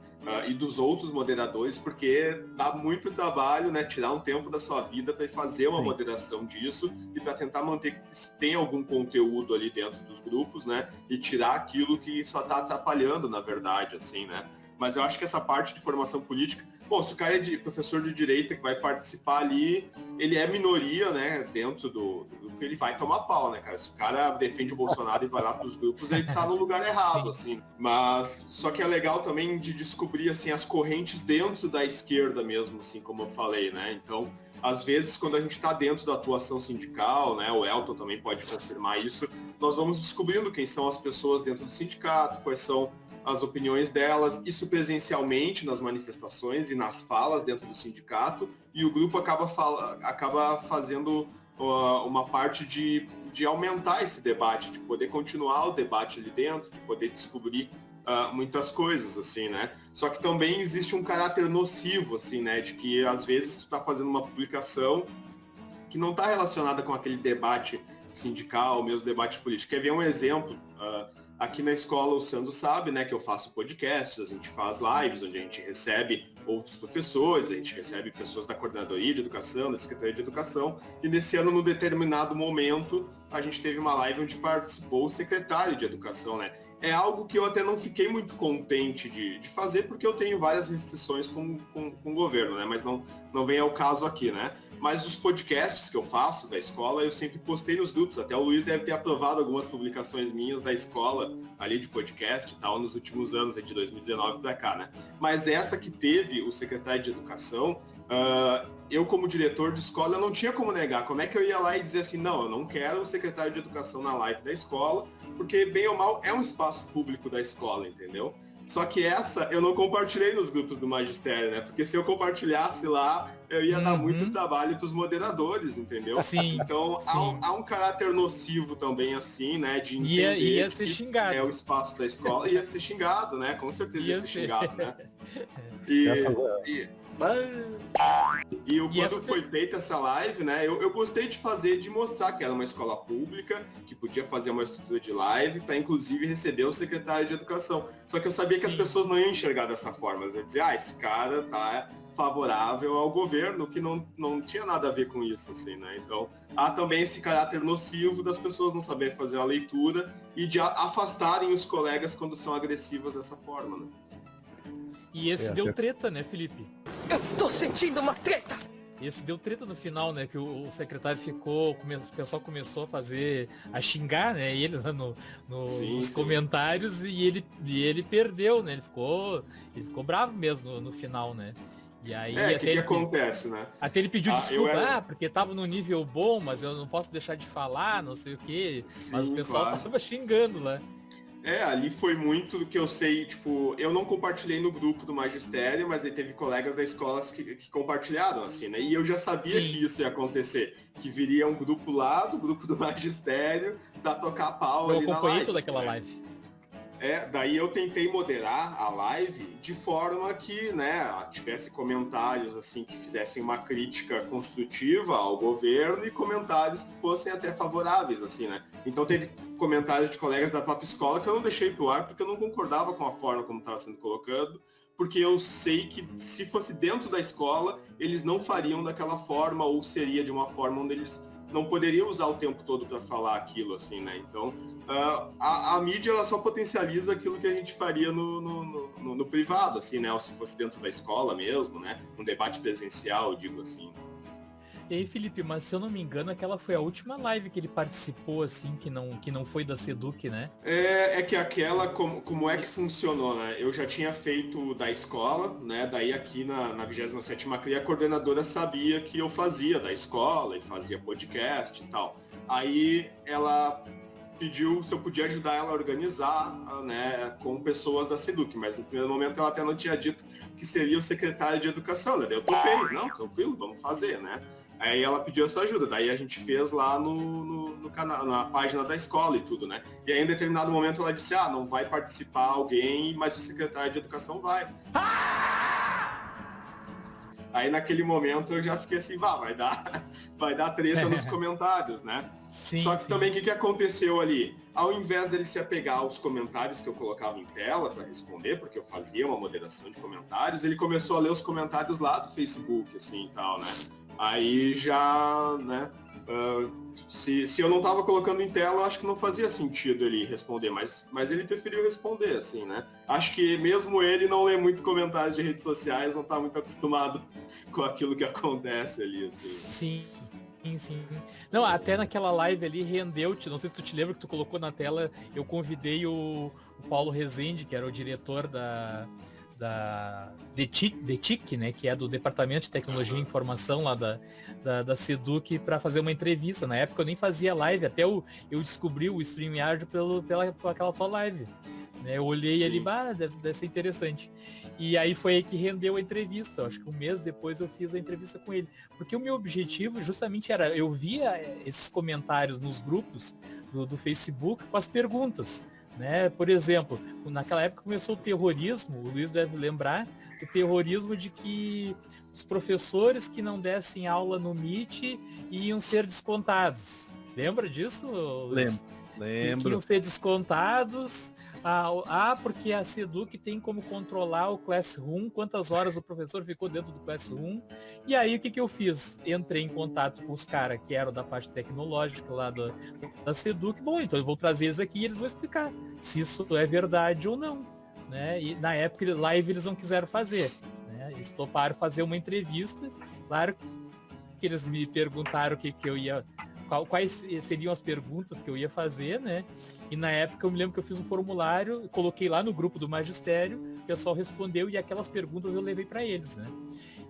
e dos outros moderadores, porque dá muito trabalho, né, tirar um tempo da sua vida para fazer uma moderação disso e para tentar manter que tem algum conteúdo ali dentro dos grupos, né, e tirar aquilo que só está atrapalhando, na verdade, assim, né. Mas eu acho que essa parte de formação política, bom, se o cara é professor de direita que vai participar ali, ele é minoria, né, dentro do grupo, ele vai tomar pau, né, cara? Se o cara defende o Bolsonaro e vai lá pros grupos, ele tá no lugar errado, assim. Mas, só que é legal também de descobrir, assim, as correntes dentro da esquerda mesmo, assim, como eu falei, né? Então, às vezes, quando a gente está dentro da atuação sindical, né, o Elton também pode confirmar isso, nós vamos descobrindo quem são as pessoas dentro do sindicato, quais são as opiniões delas, isso presencialmente nas manifestações e nas falas dentro do sindicato, e o grupo acaba fazendo uma parte de aumentar esse debate, de poder continuar o debate ali dentro, de poder descobrir muitas coisas, assim, né? Só que também existe um caráter nocivo, assim, né? De que às vezes tu tá fazendo uma publicação que não está relacionada com aquele debate sindical, mesmo debate político. Quer ver um exemplo? Aqui na escola o Sandro sabe, né, que eu faço podcasts, a gente faz lives onde a gente recebe outros professores, a gente recebe pessoas da coordenadoria de educação, da secretaria de educação, e nesse ano, num determinado momento, a gente teve uma live onde participou o secretário de educação, né? É algo que eu até não fiquei muito contente de fazer, porque eu tenho várias restrições com o governo, né? Mas não vem ao caso aqui, né? Mas os podcasts que eu faço da escola, eu sempre postei nos grupos. Até o Luiz deve ter aprovado algumas publicações minhas da escola, ali de podcast e tal, nos últimos anos, de 2019 para cá, né? Mas essa que teve o secretário de educação, eu como diretor de escola, eu não tinha como negar. Como é que eu ia lá e dizer assim, não, eu não quero o secretário de educação na live da escola, porque bem ou mal é um espaço público da escola, entendeu? Só que essa eu não compartilhei nos grupos do magistério, né? Porque se eu compartilhasse lá, eu ia dar muito trabalho para os moderadores, entendeu? Sim. Então sim. Há um caráter nocivo também, assim, né? De entender ia ser que xingado. É o espaço da escola, ia ser xingado, né? Com certeza ia ser xingado, né? E quando foi feita essa live, né, eu gostei de fazer, de mostrar que era uma escola pública, que podia fazer uma estrutura de live, para inclusive receber o secretário de educação. Só que eu sabia que as pessoas não iam enxergar dessa forma. Eles iam dizer, esse cara tá favorável ao governo, que não tinha nada a ver com isso, assim, né? Então, há também esse caráter nocivo das pessoas não saberem fazer a leitura e de afastarem os colegas quando são agressivas dessa forma, né? E esse deu treta, né, Felipe? Eu estou sentindo uma treta! Esse deu treta no final, né? Que o secretário ficou, o pessoal começou a xingar, né? Ele lá nos comentários e ele perdeu, né? Ele ficou bravo mesmo no final, né? E aí o que acontece, né? Até ele pediu desculpa, porque tava no nível bom, mas eu não posso deixar de falar, não sei o quê. Sim, mas o pessoal tava xingando lá. Ali foi muito do que eu sei, tipo, eu não compartilhei no grupo do magistério, mas aí teve colegas da escola que compartilharam, assim, né? E eu já sabia que isso ia acontecer, que viria um grupo lá do grupo do magistério pra tocar pau ali na live. Eu acompanhei toda aquela live. Daí eu tentei moderar a live de forma que, né, tivesse comentários, assim, que fizessem uma crítica construtiva ao governo e comentários que fossem até favoráveis, assim, né? Então teve comentários de colegas da própria escola que eu não deixei pro ar porque eu não concordava com a forma como estava sendo colocado, porque eu sei que se fosse dentro da escola, eles não fariam daquela forma ou seria de uma forma onde eles não poderiam usar o tempo todo para falar aquilo, assim, né? Então, a mídia, ela só potencializa aquilo que a gente faria no privado, assim, né? Ou se fosse dentro da escola mesmo, né? Um debate presencial, eu digo assim. E aí, Felipe, mas se eu não me engano, aquela foi a última live que ele participou, assim, que não foi da Seduc, né? É que aquela, como é que funcionou, né? Eu já tinha feito da escola, né? Daí aqui na 27ª CRI, a coordenadora sabia que eu fazia da escola e fazia podcast e tal. Aí ela pediu se eu podia ajudar ela a organizar, né, com pessoas da Seduc, mas no primeiro momento ela até não tinha dito que seria o secretário de educação, né? Eu topei, não, tranquilo, vamos fazer, né? Aí ela pediu essa ajuda, daí a gente fez lá no canal, na página da escola e tudo, né? E aí em determinado momento ela disse, não vai participar alguém, mas o secretário de educação vai. Aí naquele momento eu já fiquei assim, vai dar treta nos comentários, né? Sim, Só que também o que aconteceu ali? Ao invés dele se apegar aos comentários que eu colocava em tela para responder, porque eu fazia uma moderação de comentários, ele começou a ler os comentários lá do Facebook, assim e tal, né? Aí já, né? Se eu não tava colocando em tela, eu acho que não fazia sentido ele responder, mas ele preferiu responder, assim, né? Acho que mesmo ele não lê muito comentários de redes sociais, não tá muito acostumado com aquilo que acontece ali, assim. Sim. Não, até naquela live ali rendeu-te, não sei se tu te lembra que tu colocou na tela, eu convidei o Paulo Rezende, que era o diretor da DETIC, né, que é do Departamento de Tecnologia e Informação lá da Seduc, para fazer uma entrevista. Na época eu nem fazia live, até eu descobri o StreamYard por aquela tua live. Né, eu olhei ali, deve ser interessante. E aí foi aí que rendeu a entrevista. Acho que um mês depois eu fiz a entrevista com ele. Porque o meu objetivo justamente era, eu via esses comentários nos grupos do Facebook com as perguntas. Né? Por exemplo, naquela época começou o terrorismo, o Luiz deve lembrar, o terrorismo de que os professores que não dessem aula no Meet iam ser descontados. Lembra disso, Luiz? Lembro. Que iam ser descontados, porque a Seduc tem como controlar o Classroom, quantas horas o professor ficou dentro do Classroom. E aí o que eu fiz? Entrei em contato com os caras que eram da parte tecnológica lá da Seduc. Bom, então eu vou trazer eles aqui e eles vão explicar se isso é verdade ou não. Né? E na época, live eles não quiseram fazer. Né? Eles toparam fazer uma entrevista. Claro que eles me perguntaram o que eu ia... Quais seriam as perguntas que eu ia fazer, né? E na época eu me lembro que eu fiz um formulário, coloquei lá no grupo do magistério, o pessoal respondeu e aquelas perguntas eu levei para eles, né?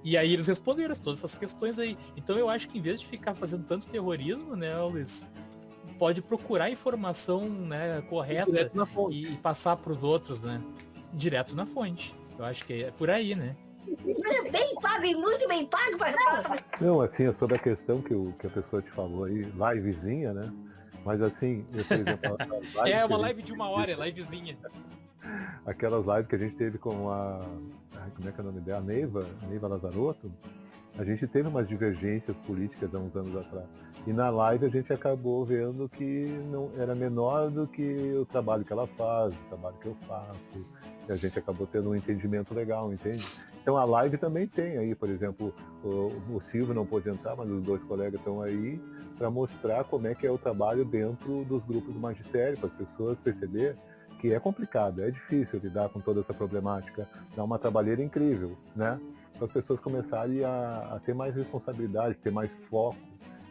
E aí eles responderam todas essas questões aí. Então eu acho que em vez de ficar fazendo tanto terrorismo, né, Luiz, pode procurar informação, né, correta e passar para os outros, né? Direto na fonte. Eu acho que é por aí, né? Bem pago e muito bem pago para Não, assim, é sobre a questão que a pessoa te falou aí, livezinha, né? Mas assim, por exemplo, uma live de 1 hora, é livezinha. Aquelas lives que a gente teve com como é que é o nome dela? A Neiva Lazarotto, A gente teve umas divergências políticas há uns anos atrás. E na live a gente acabou vendo que não era menor do que o trabalho que ela faz, o trabalho que eu faço. E a gente acabou tendo um entendimento legal, entende? Então a live também tem aí, por exemplo, o Silvio não pôde entrar, mas os 2 colegas estão aí para mostrar como é que é o trabalho dentro dos grupos do magistério, para as pessoas perceber que é complicado, é difícil lidar com toda essa problemática, dá uma trabalheira incrível, né? Para as pessoas começarem a ter mais responsabilidade, ter mais foco.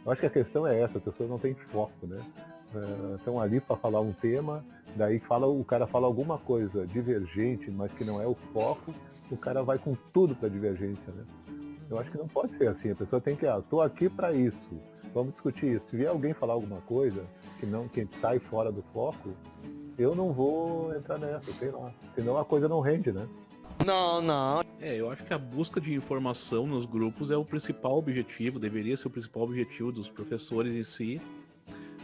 Eu acho que a questão é essa, as pessoas não têm foco, né? Estão ali para falar um tema, daí o cara fala alguma coisa divergente, mas que não é o foco, o cara vai com tudo para divergência, né? Eu acho que não pode ser assim, a pessoa tem que, tô aqui para isso, vamos discutir isso. Se vier alguém falar alguma coisa que sai fora do foco, eu não vou entrar nessa, sei lá. Senão a coisa não rende, né? Não. Eu acho que a busca de informação nos grupos é o principal objetivo, deveria ser o principal objetivo dos professores em si,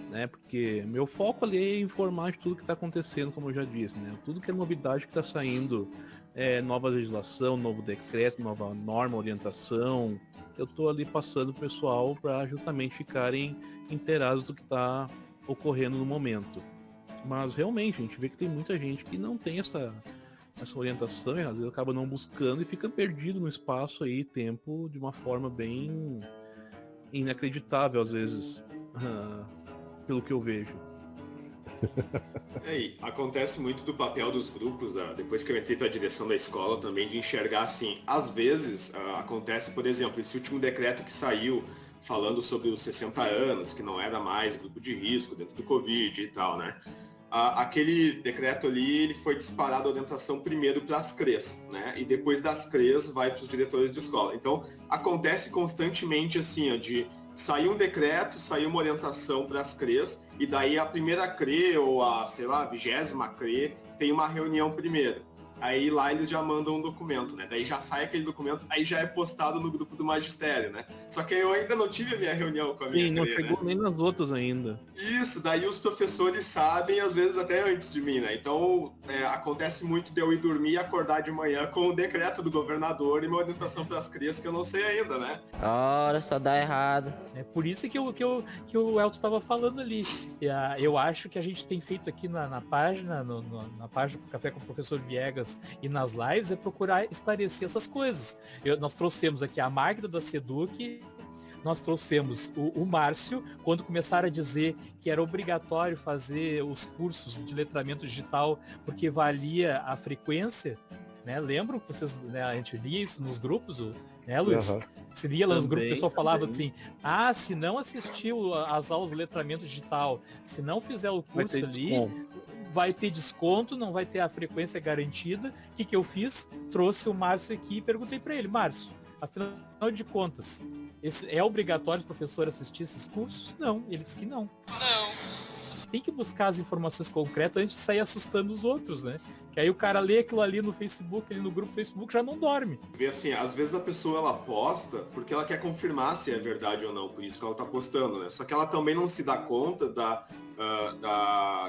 né? Porque meu foco ali é informar de tudo que está acontecendo, como eu já disse, né? Tudo que é novidade que está saindo, nova legislação, novo decreto, nova norma, orientação, eu estou ali passando o pessoal para justamente ficarem inteirados do que está ocorrendo no momento. Mas realmente, a gente vê que tem muita gente que não tem essa orientação e às vezes acaba não buscando e fica perdido no espaço aí, tempo, de uma forma bem inacreditável às vezes, pelo que eu vejo. E acontece muito do papel dos grupos, depois que eu entrei para a direção da escola também, de enxergar assim, às vezes acontece, por exemplo, esse último decreto que saiu falando sobre os 60 anos, que não era mais grupo de risco dentro do Covid e tal, né? Aquele decreto ali, ele foi disparado a orientação primeiro para as CREs, né? E depois das CREs vai para os diretores de escola. Então, acontece constantemente assim, de sair um decreto, sair uma orientação para as CREs, e daí a primeira CRE ou a 20ª CRE tem uma reunião primeiro. Aí lá eles já mandam um documento, né? Daí já sai aquele documento, aí já é postado no grupo do magistério, né? Só que eu ainda não tive a minha reunião com a minha não CRE, chegou, né? nem nas outras ainda. Isso, daí os professores sabem, às vezes até antes de mim, né? Então, acontece muito de eu ir dormir e acordar de manhã com o decreto do governador e uma orientação para as crianças que eu não sei ainda, né? Ora, só dá errado. É por isso que o Elton estava falando ali. Eu acho que a gente tem feito aqui na página, na página do Café com o Professor Viegas e nas lives, é procurar esclarecer essas coisas. Nós trouxemos aqui a Magda da Seduc, nós trouxemos o Márcio, quando começaram a dizer que era obrigatório fazer os cursos de letramento digital porque valia a frequência, né? Lembram que vocês, né, a gente lia isso nos grupos, né, Luiz? Uhum. Se lia lá nos grupos, o Também, pessoal falava assim, se não assistiu às aulas de letramento digital, se não fizer o curso ali, vai ter desconto, não vai ter a frequência garantida. O que eu fiz? Trouxe o Márcio aqui e perguntei para ele, Márcio, afinal de contas, é obrigatório o professor assistir esses cursos? Não, ele disse que não. Tem que buscar as informações concretas antes de sair assustando os outros, né? Que aí o cara lê aquilo ali no Facebook, ali no grupo do Facebook, já não dorme. Vê assim, às vezes a pessoa ela posta porque ela quer confirmar se é verdade ou não, por isso que ela tá postando, né? Só que ela também não se dá conta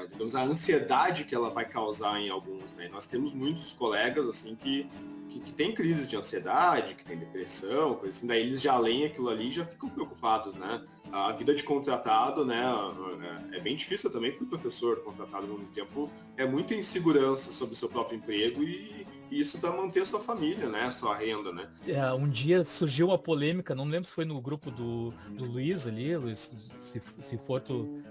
digamos, a ansiedade que ela vai causar em alguns, né? Nós temos muitos colegas, assim, que tem crises de ansiedade, que tem depressão, coisa assim, daí eles já leem aquilo ali e já ficam preocupados, né? A vida de contratado, né, é bem difícil. Eu também fui professor contratado há muito tempo, é muita insegurança sobre o seu próprio emprego e isso para manter a sua família, né, a sua renda, né. Um dia surgiu uma polêmica, não lembro se foi no grupo do Luiz ali, Luiz, se for tu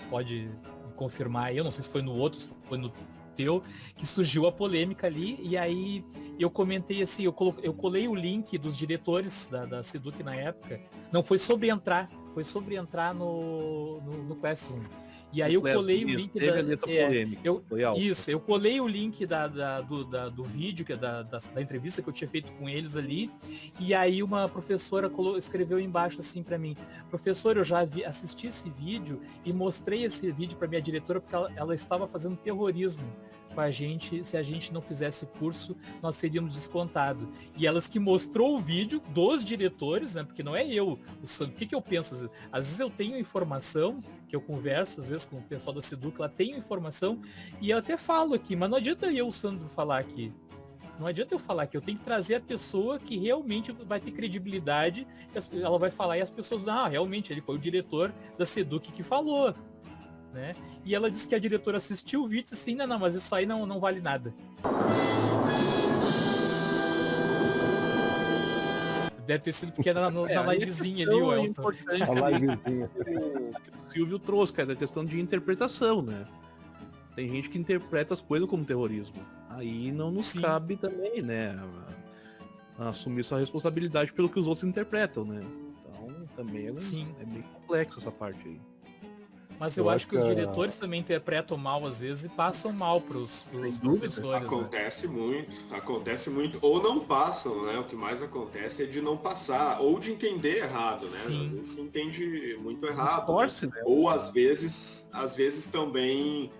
pode confirmar aí, eu não sei se foi no outro, se foi no teu, que surgiu a polêmica ali, e aí eu comentei assim, eu colei o link dos diretores da Seduc na época, não foi sobre entrar, foi sobre entrar no Classroom. E aí eu colei o link eu colei o link do vídeo, da entrevista que eu tinha feito com eles ali, e aí uma professora escreveu embaixo assim para mim, professor, eu já assisti esse vídeo e mostrei esse vídeo para minha diretora porque ela estava fazendo terrorismo com a gente, se a gente não fizesse o curso, nós seríamos descontados. E elas que mostrou o vídeo dos diretores, né? Porque não é eu. O que eu penso? Às vezes eu tenho informação, que eu converso, às vezes, com o pessoal da Seduc, lá tenho informação, e eu até falo aqui, mas não adianta eu, Sandro, falar aqui. Não adianta eu falar que eu tenho que trazer a pessoa que realmente vai ter credibilidade, ela vai falar e as pessoas, realmente, ele foi o diretor da Seduc que falou, né? E ela disse que a diretora assistiu o vídeo e disse assim, não, mas isso aí não vale nada. Deve ter sido porque era na livezinha ali, o Elton. A livezinha. O Silvio trouxe, cara, a questão de interpretação, né? Tem gente que interpreta as coisas como terrorismo. Aí não nos cabe também, né? Assumir essa responsabilidade pelo que os outros interpretam, né? Então também é bem complexo essa parte aí. Mas eu acho que os diretores também interpretam mal às vezes e passam mal pros professores. Acontece muito. Ou não passam, né? O que mais acontece é de não passar, ou de entender errado, né? Sim. Às vezes se entende muito errado. Torce, né? Ou às vezes também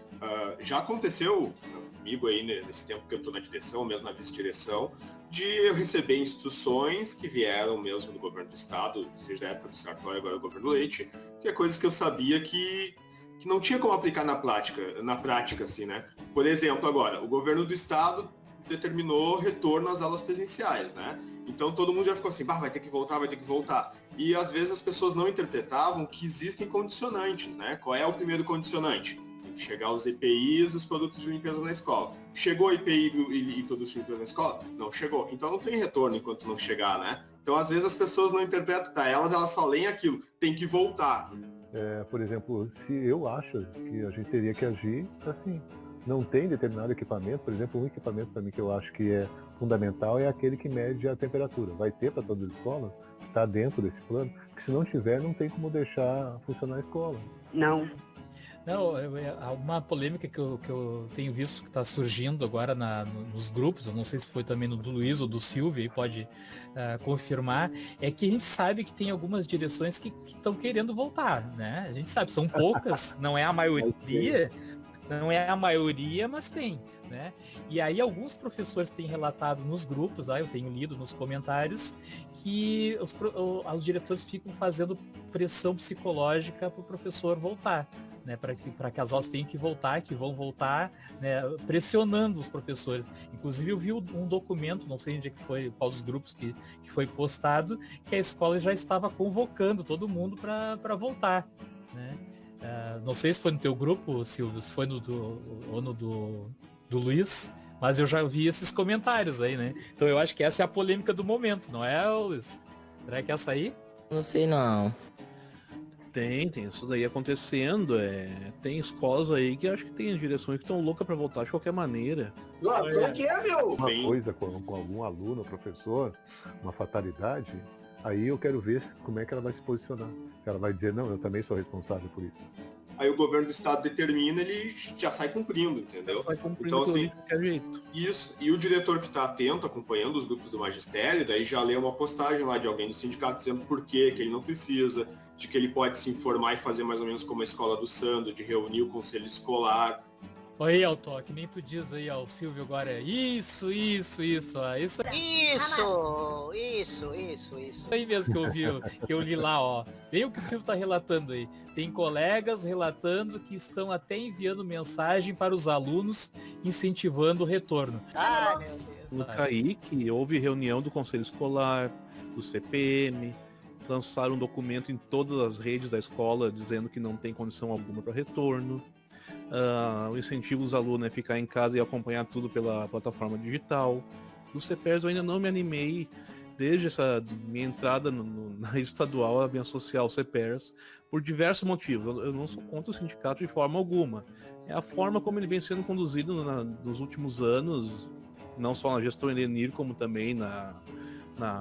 já aconteceu comigo aí nesse tempo que eu tô na direção, mesmo na vice-direção, de eu receber instruções que vieram mesmo do governo do estado, seja da época do Sartori, agora do governo Leite, que é coisas que eu sabia que não tinha como aplicar na prática, assim, né? Por exemplo, agora, o governo do estado determinou retorno às aulas presenciais, né? Então todo mundo já ficou assim, vai ter que voltar. E às vezes as pessoas não interpretavam que existem condicionantes, né? Qual é o primeiro condicionante? Chegar os EPIs e os produtos de limpeza na escola. Chegou EPI e produtos de limpeza na escola? Não chegou. Então não tem retorno enquanto não chegar, né? Então às vezes as pessoas não interpretam, elas só leem aquilo, tem que voltar. Por exemplo, se eu acho que a gente teria que agir assim, não tem determinado equipamento, por exemplo, um equipamento para mim que eu acho que é fundamental é aquele que mede a temperatura. Vai ter para todas as escolas? Está dentro desse plano? Porque se não tiver, não tem como deixar funcionar a escola. Não. Não, uma polêmica que eu tenho visto que está surgindo agora nos grupos, eu não sei se foi também no do Luiz ou do Silvio, aí pode confirmar, é que a gente sabe que tem algumas direções que estão querendo voltar, né? A gente sabe, são poucas, não é a maioria, mas tem, né? E aí alguns professores têm relatado nos grupos, eu tenho lido nos comentários, que os diretores ficam fazendo pressão psicológica para o professor voltar, né, para que as aulas tenham que voltar, que vão voltar, né, pressionando os professores. Inclusive eu vi um documento, não sei onde é que foi, qual dos grupos que foi postado, que a escola já estava convocando todo mundo para voltar, né? Não sei se foi no teu grupo, Silvio, se foi no do Luiz, mas eu já vi esses comentários aí, né? Então eu acho que essa é a polêmica do momento, não é, Luiz? Será que é essa aí? Não sei não. Tem isso daí acontecendo. Tem escolas aí que acho que tem as direções que estão loucas para voltar de qualquer maneira. Uma coisa com algum aluno, professor, uma fatalidade, aí eu quero ver como é que ela vai se posicionar. Ela vai dizer, não, eu também sou responsável por isso. Aí o governo do estado determina, ele já sai cumprindo, entendeu? Então, assim, isso. E o diretor que está atento, acompanhando os grupos do magistério, daí já lê uma postagem lá de alguém do sindicato dizendo por quê, que ele não precisa, de que ele pode se informar e fazer mais ou menos como a escola do Sandro, de reunir o conselho escolar. Oi, Elton, que nem tu diz aí, o Silvio agora é isso. Isso aí mesmo que eu li lá, Bem o que o Silvio tá relatando aí. Tem colegas relatando que estão até enviando mensagem para os alunos, incentivando o retorno. Meu Deus. No CAIC, houve reunião do conselho escolar, do CPM, lançaram um documento em todas as redes da escola dizendo que não tem condição alguma para retorno. O incentivo dos alunos é ficar em casa e acompanhar tudo pela plataforma digital. No CPERS eu ainda não me animei, desde essa minha entrada na rede estadual, a minha social CPERS, por diversos motivos. Eu não sou contra o sindicato de forma alguma. É a forma como ele vem sendo conduzido nos últimos anos, não só na gestão Elenir, como também na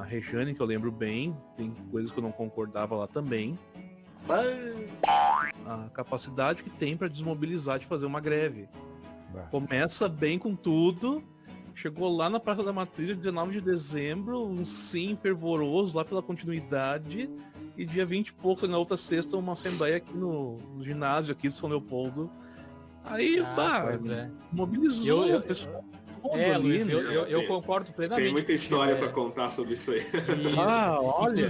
Rejane, que eu lembro bem. Tem coisas que eu não concordava lá também. A capacidade que tem para desmobilizar, de fazer uma greve. Começa bem com tudo, chegou lá na Praça da Matriz, 19 de dezembro, um sim fervoroso lá pela continuidade, e dia 20 e pouco, na outra sexta, uma assembleia aqui no ginásio aqui de São Leopoldo. Aí, mobilizou o pessoal. Luiz, eu concordo plenamente. Tem muita história para contar sobre isso aí. Olha.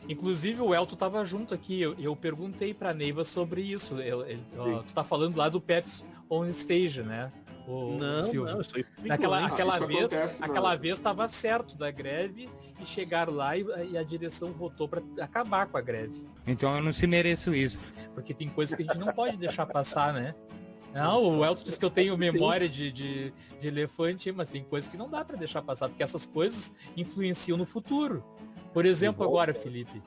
Inclusive o Elton tava junto aqui. Eu perguntei pra Neiva sobre isso. Tu tá falando lá do Pepsi On Stage, né? Silvio. Isso aí foi Aquela vez estava certo da greve e chegaram lá e a direção votou para acabar com a greve. Então eu não se mereço isso. Porque tem coisas que a gente não pode deixar passar, né? Não, o Elton disse que eu tenho memória de elefante, mas tem coisas que não dá para deixar passar, porque essas coisas influenciam no futuro. Por exemplo, agora, Felipe,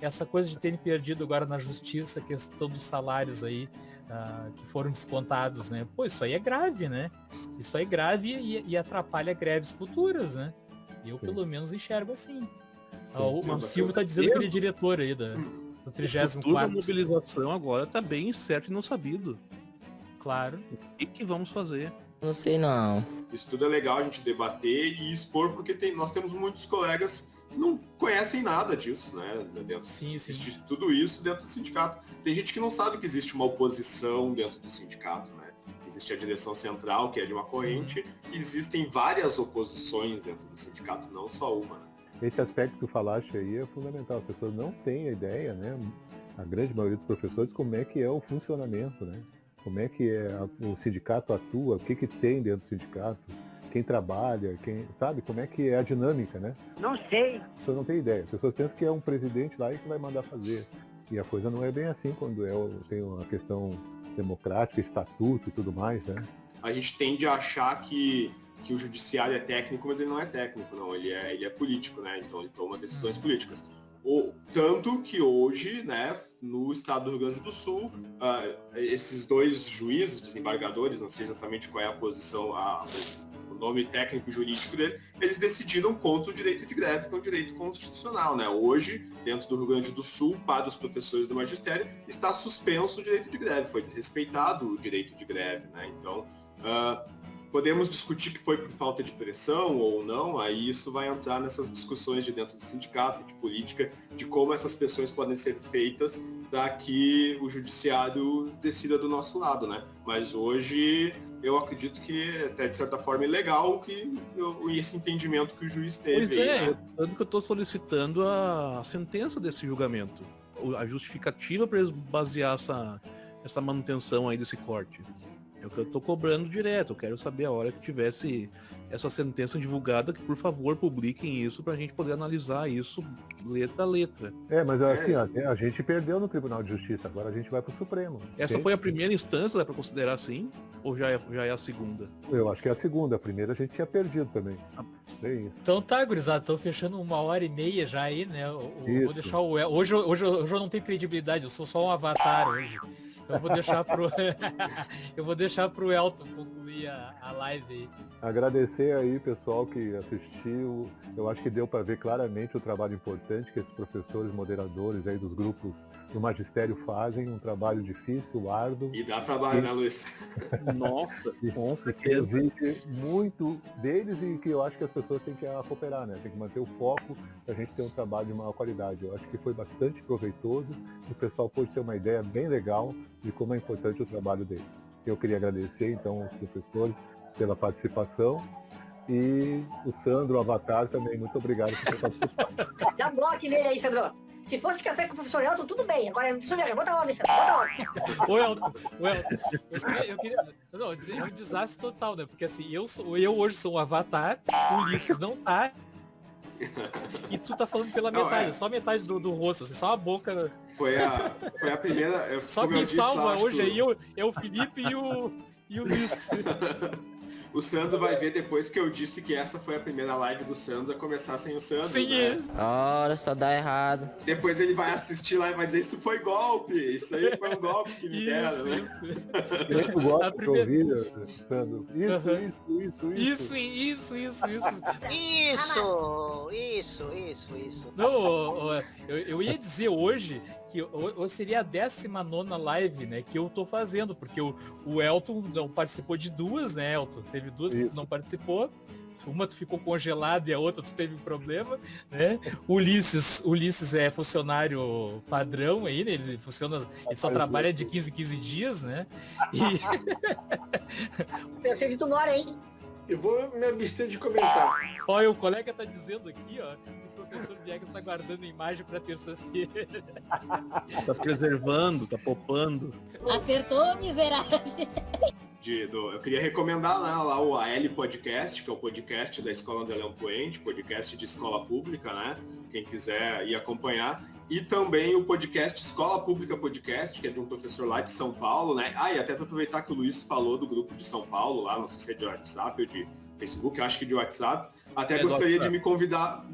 essa coisa de terem perdido agora na justiça a questão dos salários aí, que foram descontados, né? Pô, isso aí é grave, né? Isso aí é grave e atrapalha greves futuras, né? Eu, pelo menos, enxergo assim. O Silvio está dizendo que ele é diretor aí do 34º. A mobilização agora tá bem incerto e não sabido. Claro. O que vamos fazer? Não sei não. Isso tudo é legal a gente debater e expor, porque nós temos muitos colegas que não conhecem nada disso, né? Existe tudo isso dentro do sindicato. Tem gente que não sabe que existe uma oposição dentro do sindicato, né? Existe a direção central, que é de uma corrente, e existem várias oposições dentro do sindicato, não só uma. Esse aspecto que tu falaste aí é fundamental. As pessoas não têm a ideia, né? A grande maioria dos professores, como é que é o funcionamento, né? Como é que o sindicato atua, o que tem dentro do sindicato, quem trabalha, sabe, como é que é a dinâmica, né? Não sei. As pessoas não têm ideia. As pessoas pensam que é um presidente lá e que vai mandar fazer. E a coisa não é bem assim quando tem uma questão democrática, estatuto e tudo mais, né? A gente tende a achar que o judiciário é técnico, mas ele não é técnico, não. Ele é político, né? Então ele toma decisões políticas. Tanto que hoje, né, no estado do Rio Grande do Sul, esses dois juízes, desembargadores, não sei exatamente qual é a posição, o nome técnico e jurídico dele, eles decidiram contra o direito de greve, que é um direito constitucional, né? Hoje, dentro do Rio Grande do Sul, para os professores do magistério, está suspenso o direito de greve, foi desrespeitado o direito de greve, né? Então, podemos discutir que foi por falta de pressão ou não, aí isso vai entrar nessas discussões de dentro do sindicato, de política, de como essas pressões podem ser feitas para que o judiciário decida do nosso lado, né? Mas hoje eu acredito que até de certa forma é legal que esse entendimento que o juiz teve. Pois é, né? tanto que eu estou solicitando a sentença desse julgamento, a justificativa para eles basear essa manutenção aí desse corte. É o que eu tô cobrando direto. Eu quero saber a hora que tivesse essa sentença divulgada, que por favor publiquem isso pra gente poder analisar isso letra a letra. Mas assim, a gente perdeu no Tribunal de Justiça, agora a gente vai pro Supremo. Essa foi a primeira instância, dá pra considerar assim? Ou já é a segunda? Eu acho que é a segunda, a primeira a gente tinha perdido também. É isso. Então tá, gurizada, tô fechando 1h30 já aí, né? Vou deixar hoje eu não tenho credibilidade, eu sou só um avatar hoje. Então eu vou deixar pro Elton concluir a live aí. Agradecer aí, pessoal, que assistiu. Eu acho que deu para ver claramente o trabalho importante que esses professores, moderadores aí dos grupos do magistério fazem, um trabalho difícil, árduo. E dá trabalho, né, Luiz? Nossa, com certeza. Exige muito deles e que eu acho que as pessoas têm que cooperar, né? Tem que manter o foco para a gente ter um trabalho de maior qualidade. Eu acho que foi bastante proveitoso e o pessoal pôde ter uma ideia bem legal de como é importante o trabalho deles. Eu queria agradecer, então, aos professores pela participação e o Sandro, o Avatar, também. Muito obrigado por ter participado. Dá um bloco nele aí, Sandro. Se fosse café com o professor Elton, tudo bem. Agora, professor Viegas, bota a ordem, Sandro. Bota a ordem. Ô, Elton. Eu queria... Não, é um desastre total, né? Porque assim, eu hoje sou um Avatar, o Ulisses não tá. E tu tá falando pela metade, só metade do rosto, assim, só a boca. Foi a primeira. Só quem salva hoje aí é o Felipe e o Ulisses. O Sandro vai ver depois que eu disse que essa foi a primeira live do Sandro a começar sem o Sandro. Sim, né? Ora, só dá errado. Depois ele vai assistir lá e vai dizer, isso foi golpe, isso aí foi um golpe que me deram, né? Eu gosto de ouvir, Sandro. Isso. Não, eu ia dizer hoje que hoje seria a 19ª live, né, que eu tô fazendo, porque o Elton não participou de duas, né, Elton? Teve duas que tu não participou. Uma tu ficou congelado e a outra tu teve um problema, né? O Ulisses é funcionário padrão aí, né? Ele só trabalha de 15 em 15 dias, né? Eu sei onde tu mora, hein? Eu vou me abster de comentar. Olha, o colega tá dizendo aqui, ó, que o professor Viegas tá guardando a imagem pra terça-feira. Tá preservando, tá poupando. Acertou, miserável. Eu queria recomendar, né, lá o AL Podcast, que é o podcast da Escola André Leão Poente, podcast de escola pública, né? Quem quiser ir acompanhar. E também o podcast Escola Pública Podcast, que é de um professor lá de São Paulo, né? E até para aproveitar que o Luiz falou do grupo de São Paulo lá, não sei se é de WhatsApp ou de Facebook, eu acho que de WhatsApp. Até gostaria de me convidar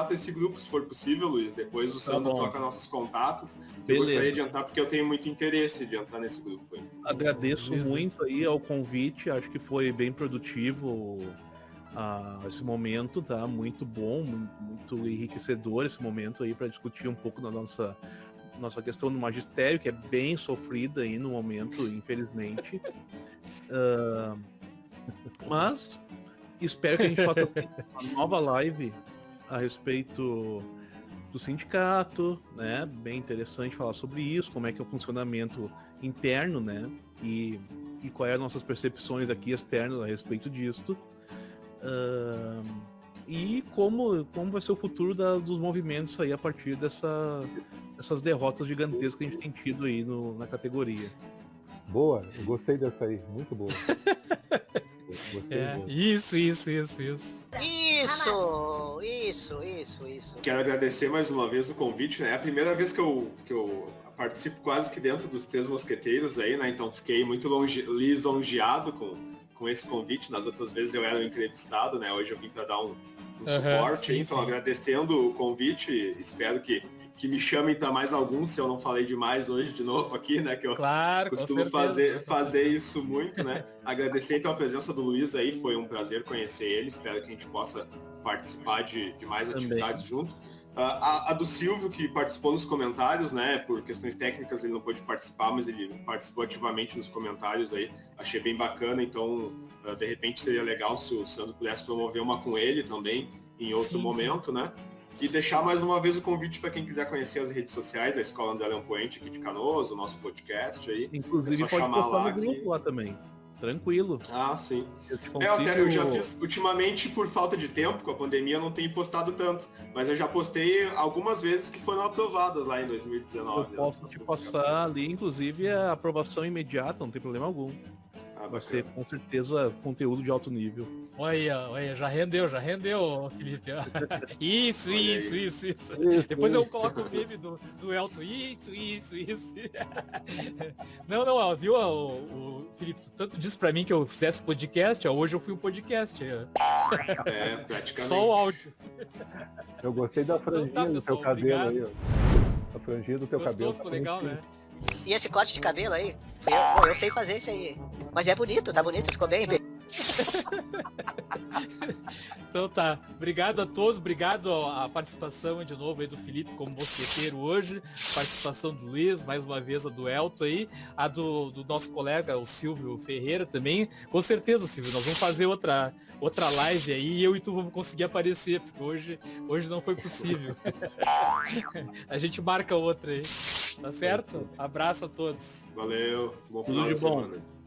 para esse grupo, se for possível, Luiz. Depois o Sandro troca nossos contatos. Eu gostaria de entrar porque eu tenho muito interesse de entrar nesse grupo aí. Agradeço muito aí ao convite, acho que foi bem produtivo esse momento, tá? Muito bom, muito enriquecedor esse momento aí para discutir um pouco da nossa questão do magistério, que é bem sofrida aí no momento, infelizmente. Mas espero que a gente faça uma nova live a respeito do sindicato, né? Bem interessante falar sobre isso, como é que é o funcionamento interno, né? E quais as nossas percepções aqui externas a respeito disso. E como vai ser o futuro dos movimentos aí a partir dessas derrotas gigantescas que a gente tem tido aí na categoria. Boa, eu gostei dessa aí, muito boa. Isso. Quero agradecer mais uma vez o convite, né? É a primeira vez que eu participo quase que dentro dos Três Mosqueteiros aí, né? Então fiquei muito lisonjeado com esse convite. Nas outras vezes eu era o entrevistado, né? Hoje eu vim para dar um suporte. Então agradecendo o convite, espero que me chamem para mais alguns, se eu não falei demais hoje de novo aqui, né? Que eu costumo fazer isso muito, né? Agradecer então a presença do Luiz aí, foi um prazer conhecer ele, espero que a gente possa participar de mais atividades junto. A do Silvio, que participou nos comentários, né? Por questões técnicas ele não pôde participar, mas ele participou ativamente nos comentários aí, achei bem bacana, então de repente seria legal se o Sandro pudesse promover uma com ele também, em outro momento, né? E deixar mais uma vez o convite para quem quiser conhecer as redes sociais da Escola André Leão Poente aqui de Canoas, o nosso podcast aí. Inclusive pode chamar lá no grupo lá também. Tranquilo. Sim. Eu já fiz, ultimamente, por falta de tempo, com a pandemia, eu não tenho postado tanto. Mas eu já postei algumas vezes que foram aprovadas lá em 2019. Eu posso te passar ali, inclusive, a aprovação imediata, não tem problema algum. Vai ser, com certeza, conteúdo de alto nível. Olha, já rendeu, Felipe. Isso. Depois eu coloco o meme do Elton. Isso. Não, viu, o Felipe, tu tanto disse pra mim que eu fizesse podcast, hoje eu fui um podcast. Praticamente. Só o áudio. Eu gostei da franjinha do teu cabelo aí, ó. A franjinha do teu cabelo. Ficou legal, né? E esse corte de cabelo aí? Eu sei fazer isso aí. Mas é bonito, tá bonito, ficou bem. Então tá, obrigado a todos, obrigado a participação de novo aí do Felipe como mosqueteiro hoje, participação do Luiz, mais uma vez a do Elton aí, a do nosso colega, o Silvio Ferreira também, com certeza, Silvio, nós vamos fazer outra live aí e eu e tu vamos conseguir aparecer, porque hoje não foi possível. A gente marca outra aí, tá certo? Abraço a todos. Valeu, bom final de de bom. semana.